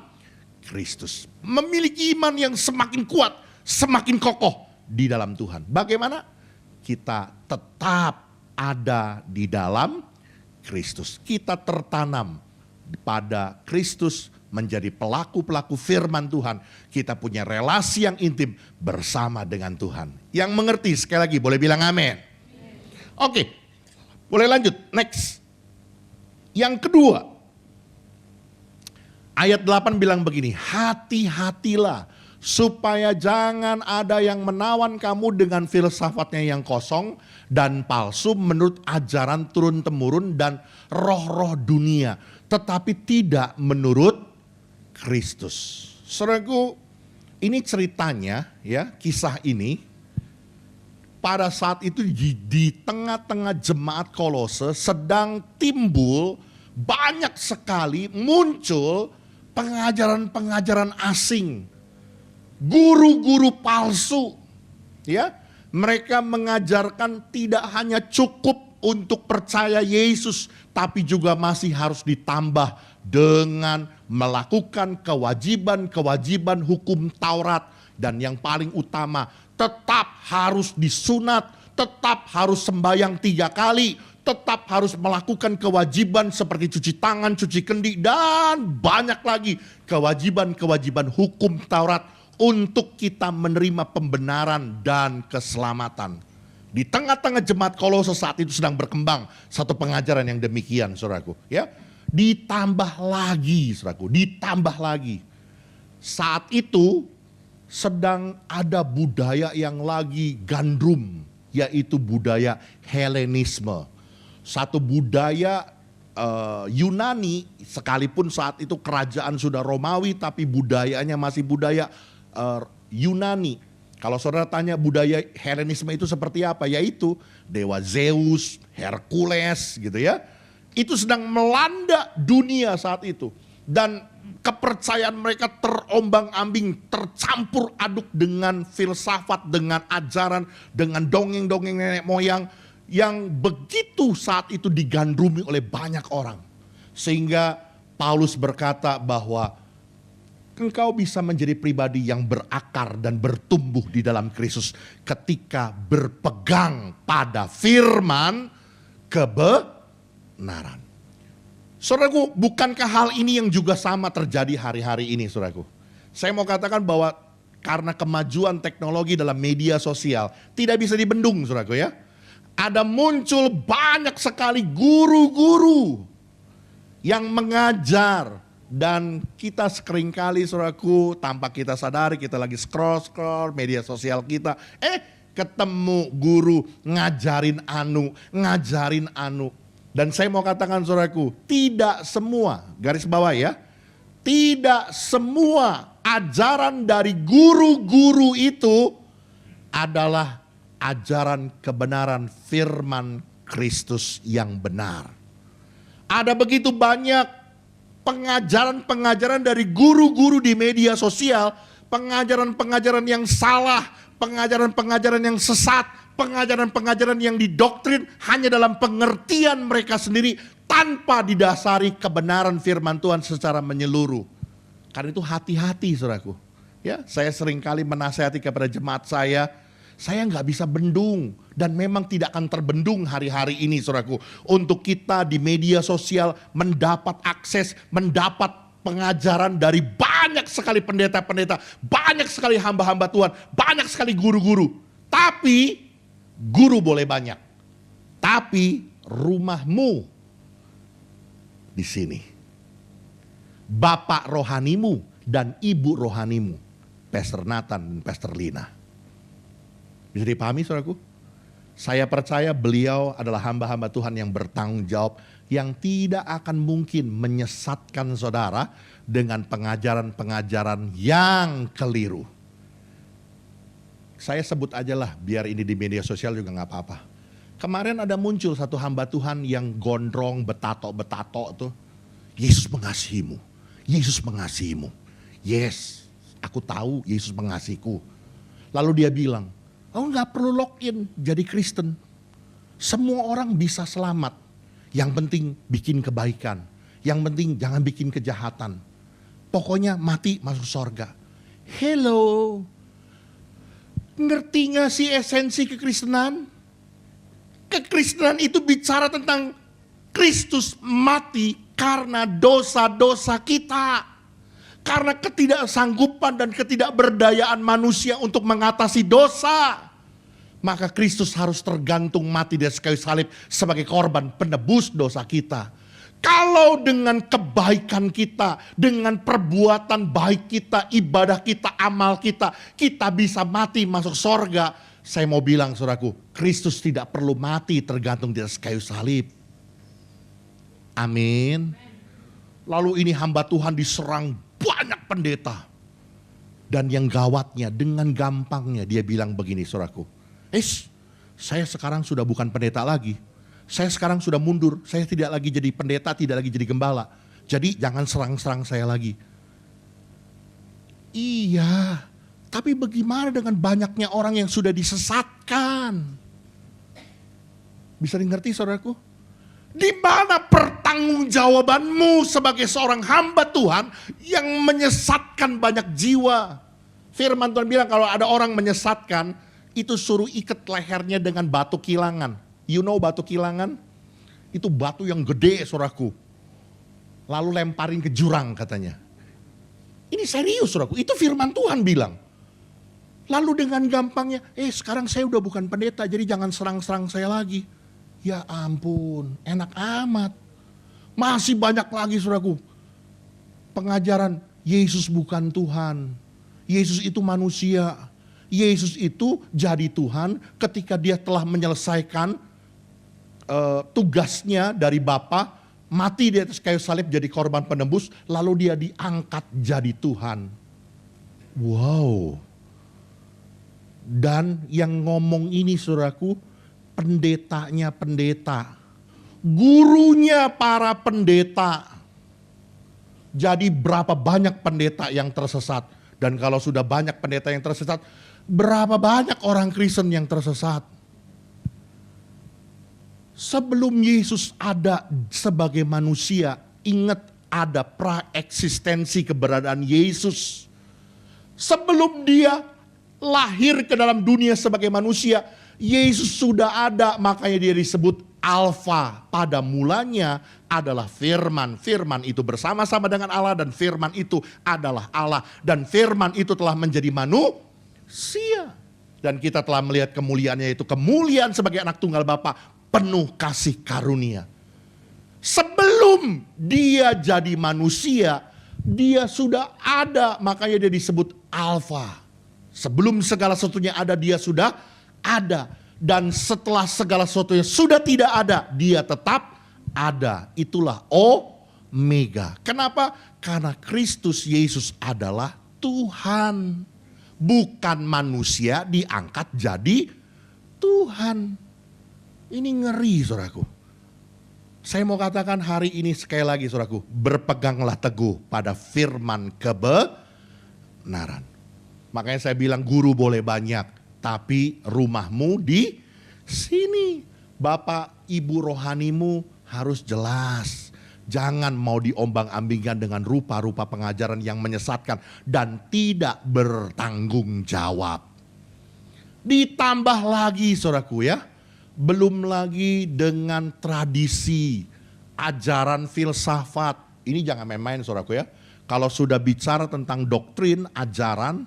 Kristus. Memiliki iman yang semakin kuat, semakin kokoh di dalam Tuhan. Bagaimana? Kita tetap ada di dalam Kristus. Kita tertanam pada Kristus menjadi pelaku-pelaku firman Tuhan. Kita punya relasi yang intim bersama dengan Tuhan. Yang mengerti sekali lagi boleh bilang amin. Oke, boleh lanjut, next. Yang kedua, ayat 8 bilang begini, hati-hatilah supaya jangan ada yang menawan kamu dengan filsafatnya yang kosong dan palsu menurut ajaran turun-temurun dan roh-roh dunia, tetapi tidak menurut Kristus. Saudaraku, ini ceritanya ya, kisah ini pada saat itu di tengah-tengah jemaat Kolose sedang timbul banyak sekali muncul pengajaran-pengajaran asing. Guru-guru palsu. Ya, mereka mengajarkan tidak hanya cukup untuk percaya Yesus, tapi juga masih harus ditambah dengan melakukan kewajiban-kewajiban hukum Taurat. Dan yang paling utama, tetap harus disunat, tetap harus sembahyang 3 kali, tetap harus melakukan kewajiban seperti cuci tangan, cuci kendi, dan banyak lagi kewajiban-kewajiban hukum Taurat untuk kita menerima pembenaran dan keselamatan. Di tengah-tengah jemaat Kolose saat itu sedang berkembang satu pengajaran yang demikian, saudaraku. Ya, ditambah lagi, saudaraku, ditambah lagi. Saat itu sedang ada budaya yang lagi gandrung, yaitu budaya Helenisme. Satu budaya Yunani, sekalipun saat itu kerajaan sudah Romawi, tapi budayanya masih budaya Yunani. Kalau saudara tanya budaya Helenisme itu seperti apa, yaitu dewa Zeus, Hercules gitu ya. Itu sedang melanda dunia saat itu. Dan kepercayaan mereka terombang-ambing, tercampur aduk dengan filsafat, dengan ajaran, dengan dongeng-dongeng nenek moyang yang begitu saat itu digandrungi oleh banyak orang. Sehingga Paulus berkata bahwa engkau bisa menjadi pribadi yang berakar dan bertumbuh di dalam Kristus ketika berpegang pada firman kebenaran. Saudaraku, bukankah hal ini yang juga sama terjadi hari-hari ini, saudaraku? Saya mau katakan bahwa karena kemajuan teknologi dalam media sosial tidak bisa dibendung, saudaraku ya. Ada muncul banyak sekali guru-guru yang mengajar. Dan kita seringkali, saudaraku, tanpa kita sadari kita lagi scroll media sosial kita. Ketemu guru ngajarin anu. Dan saya mau katakan, saudaraku, tidak semua, garis bawah ya. Tidak semua ajaran dari guru-guru itu adalah ajaran kebenaran firman Kristus yang benar. Ada begitu banyak pengajaran-pengajaran dari guru-guru di media sosial, pengajaran-pengajaran yang salah, pengajaran-pengajaran yang sesat, pengajaran-pengajaran yang didoktrin hanya dalam pengertian mereka sendiri tanpa didasari kebenaran firman Tuhan secara menyeluruh. Karena itu hati-hati, saudaraku. Ya, saya seringkali menasihati kepada jemaat saya nggak bisa bendung dan memang tidak akan terbendung hari-hari ini, saudaraku. Untuk kita di media sosial mendapat akses, mendapat pengajaran dari banyak sekali pendeta-pendeta, banyak sekali hamba-hamba Tuhan, banyak sekali guru-guru. Tapi guru boleh banyak, tapi rumahmu di sini. Bapak rohanimu dan ibu rohanimu, Pastor Nathan dan Pastor Lina. Bisa dipahami, saudaraku? Saya percaya beliau adalah hamba-hamba Tuhan yang bertanggung jawab, yang tidak akan mungkin menyesatkan saudara dengan pengajaran-pengajaran yang keliru. Saya sebut aja lah, biar ini di media sosial juga gak apa-apa. Kemarin ada muncul satu hamba Tuhan yang gondrong, betato-betato tuh. Yesus mengasihimu, Yesus mengasihimu. Yes, aku tahu Yesus mengasihiku. Lalu dia bilang, oh gak perlu login jadi Kristen. Semua orang bisa selamat. Yang penting bikin kebaikan. Yang penting jangan bikin kejahatan. Pokoknya mati masuk surga. Hello. Ngerti gak sih esensi kekristenan? Kekristenan itu bicara tentang Kristus mati karena dosa-dosa kita. Karena ketidaksanggupan dan ketidakberdayaan manusia untuk mengatasi dosa. Maka Kristus harus tergantung mati di atas kayu salib sebagai korban penebus dosa kita. Kalau dengan kebaikan kita, dengan perbuatan baik kita, ibadah kita, amal kita, kita bisa mati masuk sorga. Saya mau bilang, saudaraku, Kristus tidak perlu mati tergantung di atas kayu salib. Amin. Lalu ini hamba Tuhan diserang banyak pendeta. Dan yang gawatnya, dengan gampangnya dia bilang begini, saudaraku. Saya sekarang sudah bukan pendeta lagi. Saya sekarang sudah mundur. Saya tidak lagi jadi pendeta, tidak lagi jadi gembala. Jadi jangan serang-serang saya lagi. Iya, tapi bagaimana dengan banyaknya orang yang sudah disesatkan? Bisa dimengerti, saudaraku? Di mana pertanggungjawabanmu sebagai seorang hamba Tuhan yang menyesatkan banyak jiwa? Firman Tuhan bilang kalau ada orang menyesatkan, itu suruh ikat lehernya dengan batu kilangan. You know batu kilangan? Itu batu yang gede, saudaraku. Lalu lemparin ke jurang katanya. Ini serius, saudaraku. Itu firman Tuhan bilang. Lalu dengan gampangnya, sekarang saya udah bukan pendeta, jadi jangan serang-serang saya lagi. Ya ampun, enak amat. Masih banyak lagi saudaraku. Pengajaran Yesus bukan Tuhan. Yesus itu manusia. Yesus itu jadi Tuhan ketika dia telah menyelesaikan tugasnya dari Bapa, mati di atas kayu salib jadi korban penebus, lalu dia diangkat jadi Tuhan. Wow. Dan yang ngomong ini saudaraku, pendetanya pendeta, gurunya para pendeta. Jadi berapa banyak pendeta yang tersesat? Dan kalau sudah banyak pendeta yang tersesat, berapa banyak orang Kristen yang tersesat? Sebelum Yesus ada sebagai manusia, ingat ada praeksistensi keberadaan Yesus. Sebelum dia lahir ke dalam dunia sebagai manusia, Yesus sudah ada, makanya dia disebut Alfa. Pada mulanya adalah Firman. Firman itu bersama-sama dengan Allah dan Firman itu adalah Allah. Dan Firman itu telah menjadi manusia. Dan kita telah melihat kemuliaannya, yaitu kemuliaan sebagai anak tunggal Bapa, penuh kasih karunia. Sebelum dia jadi manusia, dia sudah ada, makanya dia disebut Alfa. Sebelum segala sesuatunya ada, dia sudah ada. Dan setelah segala sesuatunya sudah tidak ada, dia tetap ada. Itulah Omega. Kenapa? Karena Kristus Yesus adalah Tuhan. Bukan manusia diangkat jadi Tuhan. Ini ngeri saudaraku. Saya mau katakan hari ini sekali lagi saudaraku, berpeganglah teguh pada firman kebenaran. Makanya saya bilang guru boleh banyak, tapi rumahmu di sini. Bapak ibu rohanimu harus jelas. Jangan mau diombang-ambingkan dengan rupa-rupa pengajaran yang menyesatkan dan tidak bertanggung jawab. Ditambah lagi saudaraku ya, belum lagi dengan tradisi, ajaran filsafat. Ini jangan main-main saudaraku ya. Kalau sudah bicara tentang doktrin, ajaran,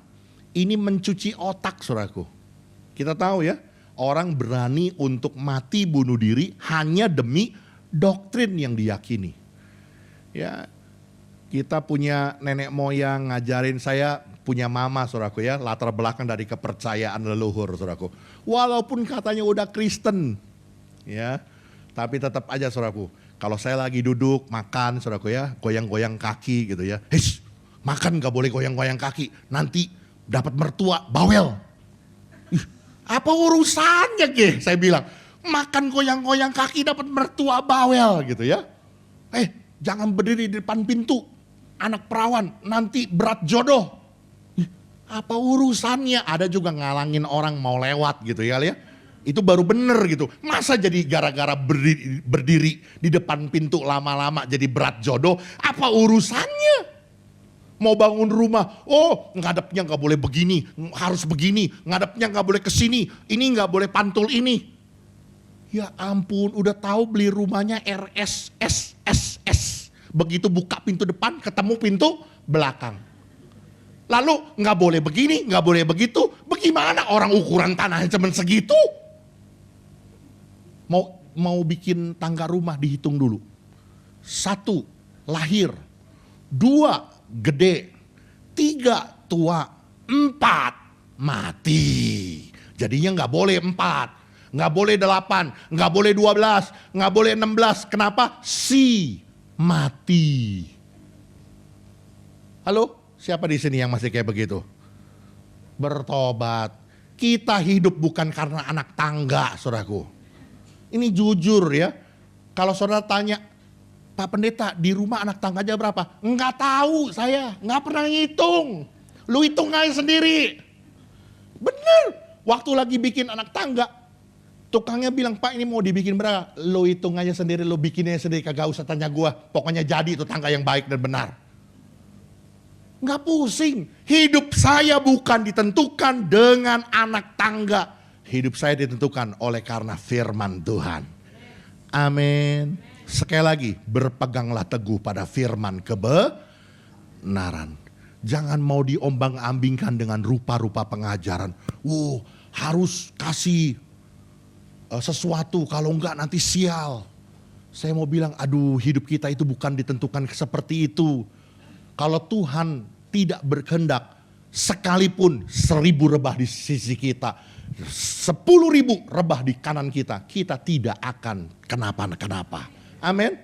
ini mencuci otak saudaraku. Kita tahu ya, orang berani untuk mati bunuh diri hanya demi doktrin yang diyakini. Ya, kita punya nenek moyang ngajarin, saya punya mama saudaraku ya, latar belakang dari kepercayaan leluhur saudaraku. Walaupun katanya udah Kristen ya, tapi tetap aja saudaraku, kalau saya lagi duduk makan saudaraku ya, goyang-goyang kaki gitu ya. Hish, makan gak boleh goyang-goyang kaki, nanti dapat mertua bawel. Ih, apa urusannya ke? Saya bilang, makan goyang-goyang kaki dapat mertua bawel gitu ya. Jangan berdiri di depan pintu anak perawan, nanti berat jodoh. Apa urusannya? Ada juga ngalangin orang mau lewat gitu ya. Itu baru bener gitu. Masa jadi gara-gara berdiri di depan pintu lama-lama jadi berat jodoh? Apa urusannya? Mau bangun rumah, ngadepnya gak boleh begini, harus begini. Ngadepnya gak boleh kesini, ini gak boleh pantul ini. Ya ampun, udah tahu beli rumahnya RSSSS. Begitu buka pintu depan, ketemu pintu belakang. Lalu nggak boleh begini, nggak boleh begitu. Bagaimana orang ukuran tanahnya cuma segitu? Mau bikin tangga rumah dihitung dulu. 1, lahir. 2, gede. 3, tua. 4, mati. Jadinya nggak boleh 4, nggak boleh 8, nggak boleh 12, nggak boleh 16. Kenapa? Mati. Halo? Siapa di sini yang masih kayak begitu? Bertobat. Kita hidup bukan karena anak tangga, saudaraku. Ini jujur ya. Kalau saudara tanya, Pak Pendeta di rumah anak tangga aja berapa? Enggak tahu saya, nggak pernah ngitung. Lu hitung aja sendiri. Bener. Waktu lagi bikin anak tangga, tukangnya bilang, Pak ini mau dibikin berapa? Lu hitung aja sendiri, lu bikinnya sendiri, kagak usah tanya gua. Pokoknya jadi itu tangga yang baik dan benar. Nggak pusing. Hidup saya bukan ditentukan dengan anak tangga. Hidup saya ditentukan oleh karena firman Tuhan. Amin. Sekali lagi, berpeganglah teguh pada firman kebenaran. Jangan mau diombang-ambingkan dengan rupa-rupa pengajaran. Harus kasih sesuatu, kalau enggak nanti sial. Saya mau bilang, aduh, hidup kita itu bukan ditentukan seperti itu. Kalau Tuhan tidak berkehendak, sekalipun 1.000 rebah di sisi kita, 10.000 rebah di kanan kita, kita tidak akan kenapa-kenapa. Amin.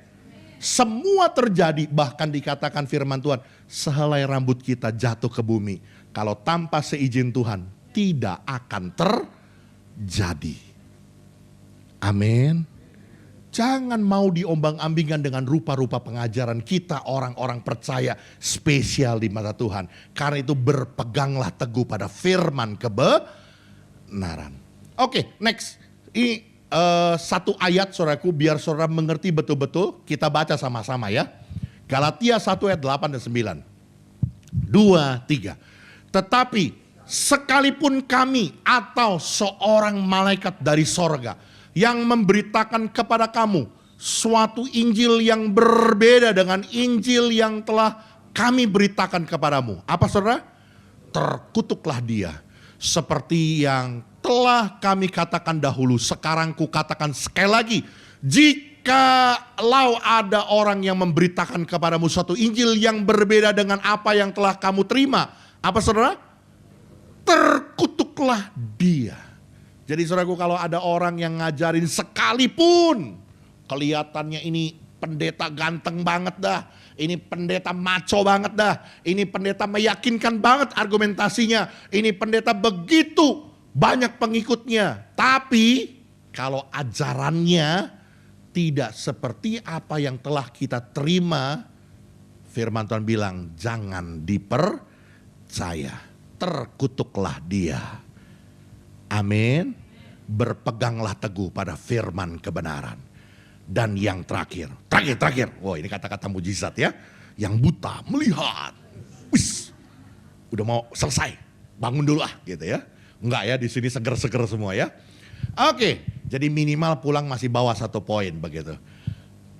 Semua terjadi, bahkan dikatakan firman Tuhan, sehelai rambut kita jatuh ke bumi, kalau tanpa seizin Tuhan tidak akan terjadi. Amin. Jangan mau diombang-ambingkan dengan rupa-rupa pengajaran kita, orang-orang percaya spesial di mata Tuhan. Karena itu berpeganglah teguh pada firman kebenaran. Oke, next. Ini satu ayat saudaraku, biar saudara mengerti betul-betul. Kita baca sama-sama ya. Galatia 1 ayat 8 dan 9. 2, 3. Tetapi sekalipun kami atau seorang malaikat dari sorga yang memberitakan kepada kamu suatu Injil yang berbeda dengan Injil yang telah kami beritakan kepadamu. Apa saudara? Terkutuklah dia. Seperti yang telah kami katakan dahulu, sekarang ku katakan sekali lagi. Jikalau ada orang yang memberitakan kepadamu suatu Injil yang berbeda dengan apa yang telah kamu terima. Apa saudara? Terkutuklah dia. Jadi saudaraku, kalau ada orang yang ngajarin sekalipun kelihatannya ini pendeta ganteng banget dah, ini pendeta maco banget dah, ini pendeta meyakinkan banget argumentasinya, ini pendeta begitu banyak pengikutnya, tapi kalau ajarannya tidak seperti apa yang telah kita terima, firman Tuhan bilang jangan dipercaya, terkutuklah dia. Amin. Berpeganglah teguh pada firman kebenaran. Dan yang terakhir. Wah, ini kata-kata mujizat ya. Yang buta melihat. Wis, udah mau selesai. Bangun dulu gitu ya. Enggak ya, di sini seger-seger semua ya. Oke, jadi minimal pulang masih bawa 1 poin begitu.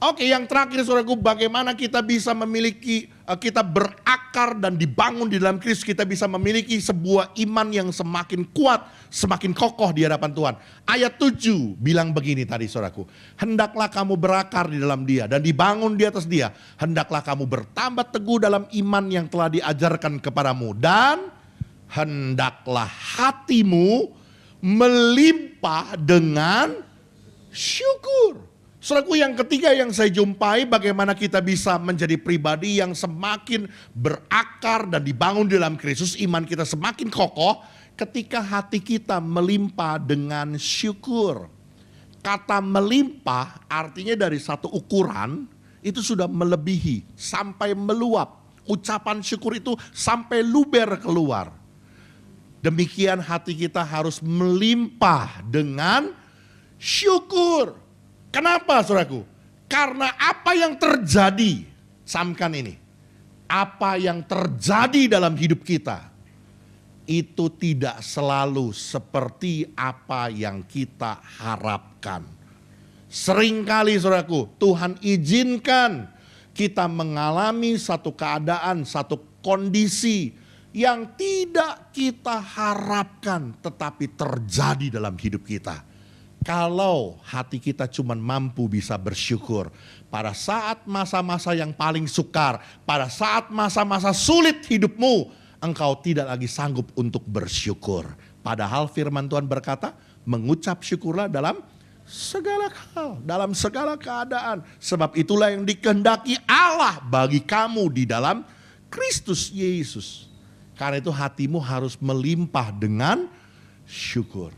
Oke, yang terakhir saudaraku, bagaimana kita bisa memiliki, kita berakar dan dibangun di dalam Kristus, kita bisa memiliki sebuah iman yang semakin kuat, semakin kokoh di hadapan Tuhan. Ayat 7 bilang begini tadi saudaraku, hendaklah kamu berakar di dalam dia dan dibangun di atas dia. Hendaklah kamu bertambah teguh dalam iman yang telah diajarkan kepadamu. Dan hendaklah hatimu melimpah dengan syukur. Saudaraku, yang ketiga yang saya jumpai, bagaimana kita bisa menjadi pribadi yang semakin berakar dan dibangun di dalam Kristus, iman kita semakin kokoh ketika hati kita melimpah dengan syukur. Kata melimpah artinya dari satu ukuran itu sudah melebihi sampai meluap. Ucapan syukur itu sampai luber keluar. Demikian hati kita harus melimpah dengan syukur. Kenapa saudaraku? Karena apa yang terjadi, camkan ini, apa yang terjadi dalam hidup kita, itu tidak selalu seperti apa yang kita harapkan. Seringkali saudaraku, Tuhan izinkan kita mengalami satu keadaan, satu kondisi yang tidak kita harapkan, tetapi terjadi dalam hidup kita. Kalau hati kita cuma mampu bisa bersyukur pada saat masa-masa yang paling sukar, pada saat masa-masa sulit hidupmu, engkau tidak lagi sanggup untuk bersyukur. Padahal firman Tuhan berkata, mengucap syukurlah dalam segala hal, dalam segala keadaan. Sebab itulah yang dikehendaki Allah bagi kamu di dalam Kristus Yesus. Karena itu hatimu harus melimpah dengan syukur.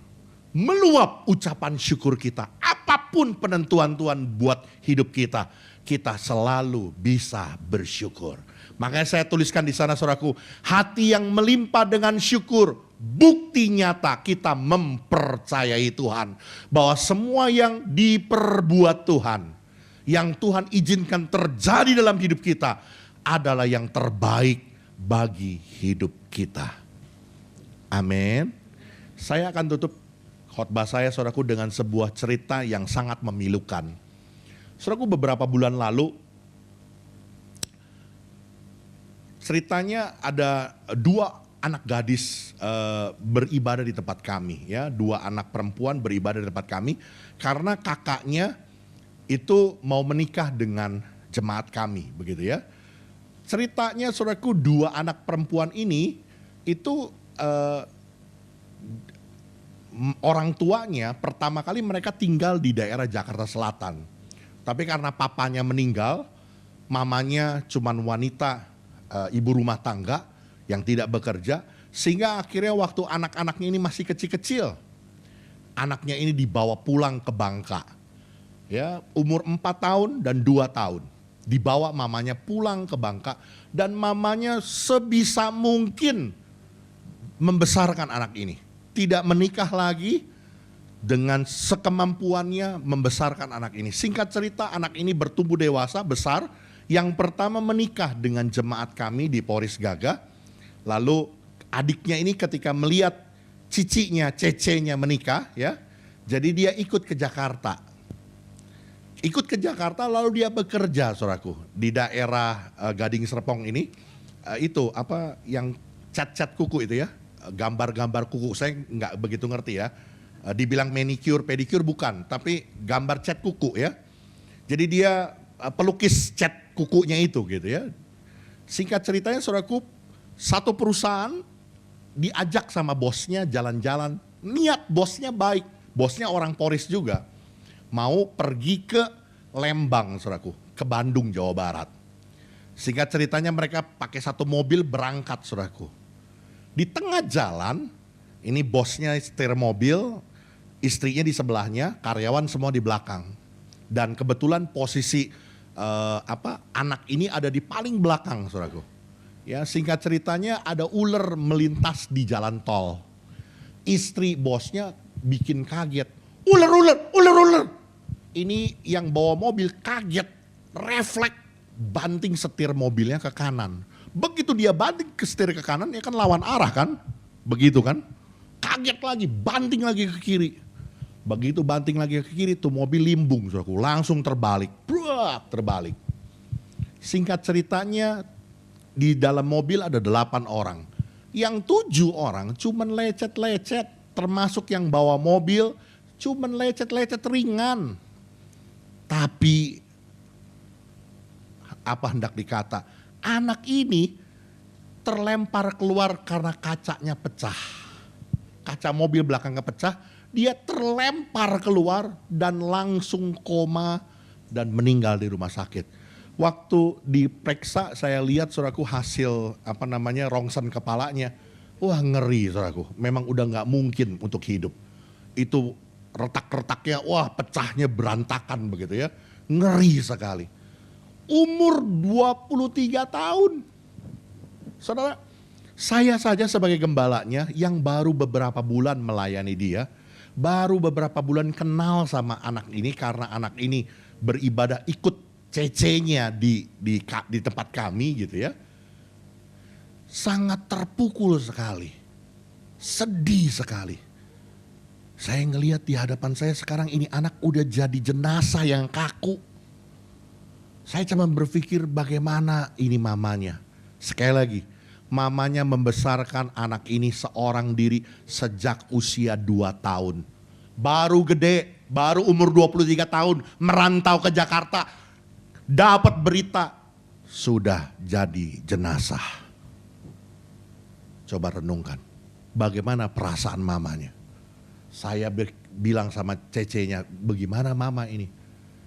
Meluap ucapan syukur kita. Apapun penentuan Tuhan buat hidup kita, kita selalu bisa bersyukur. Makanya saya tuliskan di sana saudaraku, hati yang melimpah dengan syukur, bukti nyata kita mempercayai Tuhan. Bahwa semua yang diperbuat Tuhan, yang Tuhan izinkan terjadi dalam hidup kita, adalah yang terbaik bagi hidup kita. Amin. Saya akan tutup khotbah saya saudaraku dengan sebuah cerita yang sangat memilukan. Saudaraku, beberapa bulan lalu ceritanya ada dua anak gadis beribadah di tempat kami, ya, dua anak perempuan beribadah di tempat kami karena kakaknya itu mau menikah dengan jemaat kami, begitu ya. Ceritanya saudaraku, dua anak perempuan ini itu orang tuanya pertama kali mereka tinggal di daerah Jakarta Selatan. Tapi karena papanya meninggal, mamanya cuman wanita, ibu rumah tangga yang tidak bekerja, sehingga akhirnya waktu anak-anaknya ini masih kecil-kecil, anaknya ini dibawa pulang ke Bangka. Ya, umur 4 tahun dan 2 tahun. Dibawa mamanya pulang ke Bangka dan mamanya sebisa mungkin membesarkan anak ini. Tidak menikah lagi, dengan sekemampuannya membesarkan anak ini. Singkat cerita, anak ini bertumbuh dewasa, besar. Yang pertama menikah dengan jemaat kami di Poris Gaga. Lalu adiknya ini ketika melihat cicinya, cecenya menikah, ya, jadi dia ikut ke Jakarta. Ikut ke Jakarta lalu dia bekerja, saudaraku, di daerah Gading Serpong ini. Itu apa yang cat-cat kuku itu ya, gambar-gambar kuku, saya nggak begitu ngerti ya. Dibilang manicure, pedicure bukan, tapi gambar cat kuku ya. Jadi dia pelukis cat kukunya itu gitu ya. Singkat ceritanya saudaraku, satu perusahaan diajak sama bosnya jalan-jalan. Niat bosnya baik, bosnya orang Poris juga. Mau pergi ke Lembang saudaraku, ke Bandung Jawa Barat. Singkat ceritanya mereka pakai satu mobil berangkat saudaraku. Di tengah jalan, ini bosnya setir mobil, istrinya di sebelahnya, karyawan semua di belakang. Dan kebetulan posisi anak ini ada di paling belakang, saudaraku. Ya, singkat ceritanya ada ular melintas di jalan tol. Istri bosnya bikin kaget. Ular. Ini yang bawa mobil kaget, refleks banting setir mobilnya ke kanan. Begitu dia banting ke setir ke kanan, ya kan lawan arah kan? Begitu kan? Kaget lagi, banting lagi ke kiri. Begitu banting lagi ke kiri, tuh mobil limbung, saudaraku, langsung terbalik. Terbalik. Singkat ceritanya, di dalam mobil ada 8 orang. Yang 7 orang cuman lecet-lecet, termasuk yang bawa mobil, cuman lecet-lecet ringan. Tapi, apa hendak dikata, anak ini terlempar keluar karena kacanya pecah. Kaca mobil belakangnya pecah, dia terlempar keluar dan langsung koma dan meninggal di rumah sakit. Waktu diperiksa saya lihat saudaraku hasil rongsen kepalanya. Wah ngeri saudaraku, memang udah gak mungkin untuk hidup. Itu retak-retaknya, wah pecahnya berantakan begitu ya. Ngeri sekali. Umur 23 tahun. Saudara, saya saja sebagai gembalanya yang baru beberapa bulan melayani dia, baru beberapa bulan kenal sama anak ini karena anak ini beribadah ikut cecenya di tempat kami gitu ya. Sangat terpukul sekali, sedih sekali. Saya ngelihat di hadapan saya sekarang ini anak udah jadi jenazah yang kaku. Saya cuma berpikir bagaimana ini mamanya. Sekali lagi, mamanya membesarkan anak ini seorang diri sejak usia 2 tahun. Baru gede, baru umur 23 tahun, merantau ke Jakarta. Dapat berita, sudah jadi jenazah. Coba renungkan, bagaimana perasaan mamanya. Saya bilang sama cecenya, bagaimana mama ini?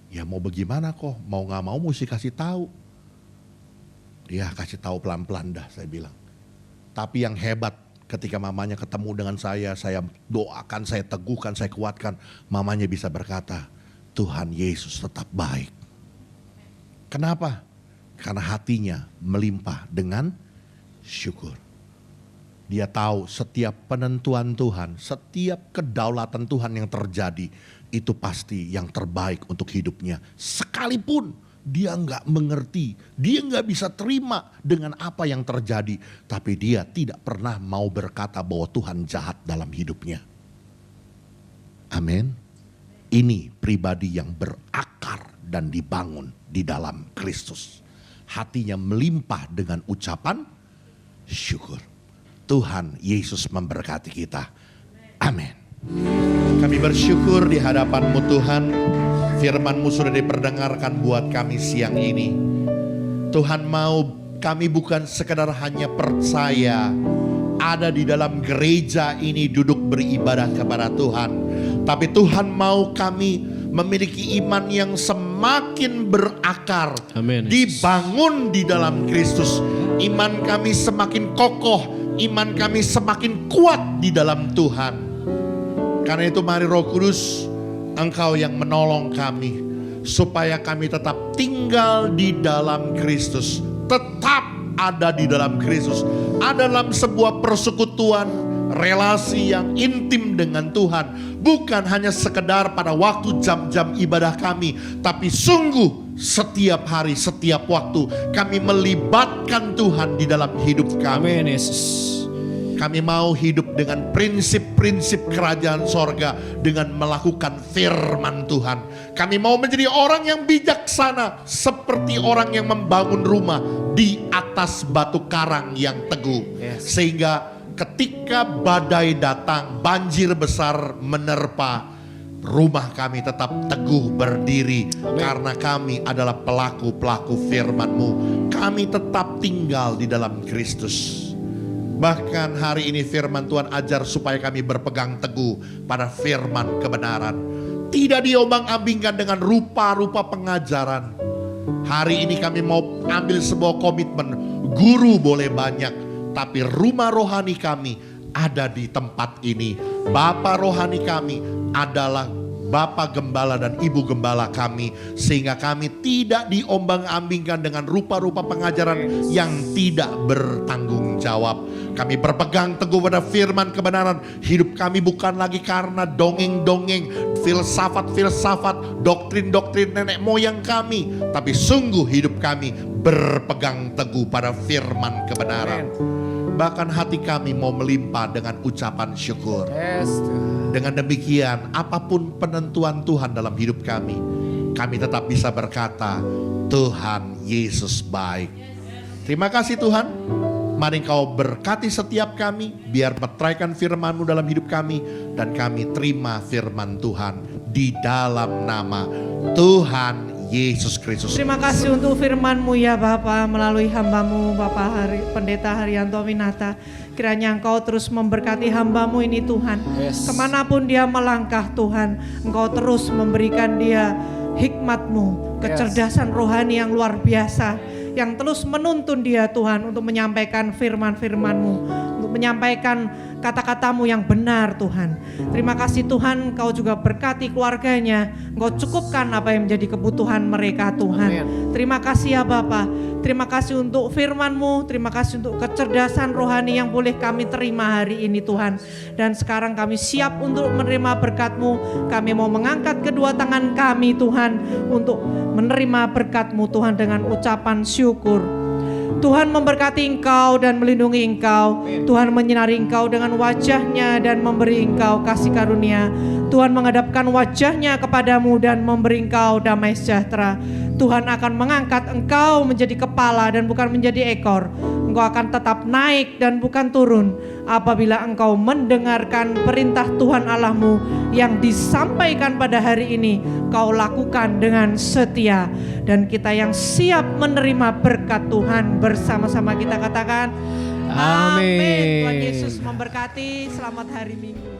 Ya mau bagaimana kok, mau gak mau mesti kasih tahu. Dia kasih tahu pelan-pelan dah saya bilang. Tapi yang hebat ketika mamanya ketemu dengan saya doakan, saya teguhkan, saya kuatkan. Mamanya bisa berkata, Tuhan Yesus tetap baik. Kenapa? Karena hatinya melimpah dengan syukur. Dia tahu setiap penentuan Tuhan, setiap kedaulatan Tuhan yang terjadi, itu pasti yang terbaik untuk hidupnya. Sekalipun dia nggak mengerti, dia nggak bisa terima dengan apa yang terjadi, tapi dia tidak pernah mau berkata bahwa Tuhan jahat dalam hidupnya. Amin. Ini pribadi yang berakar dan dibangun di dalam Kristus. hatinya melimpah dengan ucapan syukur. Tuhan Yesus memberkati kita. Amin. Kami bersyukur di hadapan-Mu Tuhan. Firman-Mu sudah diperdengarkan buat kami siang ini. Tuhan mau kami bukan sekedar hanya percaya ada di dalam gereja ini duduk beribadah kepada Tuhan. Tapi Tuhan mau kami memiliki iman yang semakin berakar. Amin. Dibangun di dalam Kristus. Iman kami semakin kokoh. Iman kami semakin kuat di dalam Tuhan. Karena itu mari Roh Kudus, Engkau yang menolong kami. Supaya kami tetap tinggal di dalam Kristus. Tetap ada di dalam Kristus. Ada dalam sebuah persekutuan, relasi yang intim dengan Tuhan. Bukan hanya sekedar pada waktu jam-jam ibadah kami. Tapi sungguh setiap hari, setiap waktu kami melibatkan Tuhan di dalam hidup kami. Amin Yesus. Kami mau hidup dengan prinsip-prinsip kerajaan sorga dengan melakukan firman Tuhan. Kami mau menjadi orang yang bijaksana seperti orang yang membangun rumah di atas batu karang yang teguh. Sehingga ketika badai datang, banjir besar menerpa, rumah kami tetap teguh berdiri. Karena kami adalah pelaku-pelaku firman-Mu. Kami tetap tinggal di dalam Kristus. Bahkan hari ini firman Tuhan ajar supaya kami berpegang teguh pada firman kebenaran. Tidak diombang-ambingkan dengan rupa-rupa pengajaran. Hari ini kami mau ambil sebuah komitmen. Guru boleh banyak, tapi rumah rohani kami ada di tempat ini. Bapa rohani kami adalah Bapa Gembala dan Ibu Gembala kami. Sehingga kami tidak diombang-ambingkan dengan rupa-rupa pengajaran yang tidak bertanggung jawab. Kami berpegang teguh pada firman kebenaran. Hidup kami bukan lagi karena dongeng-dongeng, filsafat-filsafat, doktrin-doktrin nenek moyang kami. Tapi sungguh hidup kami berpegang teguh pada firman kebenaran. Bahkan hati kami mau melimpah dengan ucapan syukur. Dengan demikian, apapun penentuan Tuhan dalam hidup kami, kami tetap bisa berkata, Tuhan Yesus baik. Terima kasih Tuhan. Mari Engkau berkati setiap kami, biar meteraikan firman-Mu dalam hidup kami, dan kami terima firman Tuhan di dalam nama Tuhan Yesus Kristus. Terima kasih untuk firman-Mu ya Bapa, melalui hamba-Mu Bapak Pendeta Haryanto Winata. Kiranya Engkau terus memberkati hamba-Mu ini Tuhan. Kemanapun dia melangkah Tuhan, Engkau terus memberikan dia hikmat-Mu, kecerdasan rohani yang luar biasa, yang terus menuntun dia Tuhan untuk menyampaikan firman-firman-Mu, untuk menyampaikan kata-kata-Mu yang benar Tuhan. Terima kasih Tuhan, Engkau juga berkati keluarganya, Engkau cukupkan apa yang menjadi kebutuhan mereka Tuhan. Amin. Terima kasih ya Bapa. Terima kasih untuk firman-Mu, terima kasih untuk kecerdasan rohani yang boleh kami terima hari ini Tuhan. Dan sekarang kami siap untuk menerima berkat-Mu. Kami mau mengangkat kedua tangan kami Tuhan untuk menerima berkat-Mu Tuhan dengan ucapan syukur. Tuhan memberkati engkau dan melindungi engkau. Tuhan menyinari engkau dengan wajah-Nya dan memberi engkau kasih karunia. Tuhan menghadapkan wajah-Nya kepadamu dan memberi engkau damai sejahtera. Tuhan akan mengangkat engkau menjadi kepala dan bukan menjadi ekor. Engkau akan tetap naik dan bukan turun apabila engkau mendengarkan perintah Tuhan Allahmu yang disampaikan pada hari ini, kau lakukan dengan setia. Dan kita yang siap menerima berkat Tuhan, bersama-sama kita katakan amin. Tuhan Yesus memberkati. Selamat hari Minggu.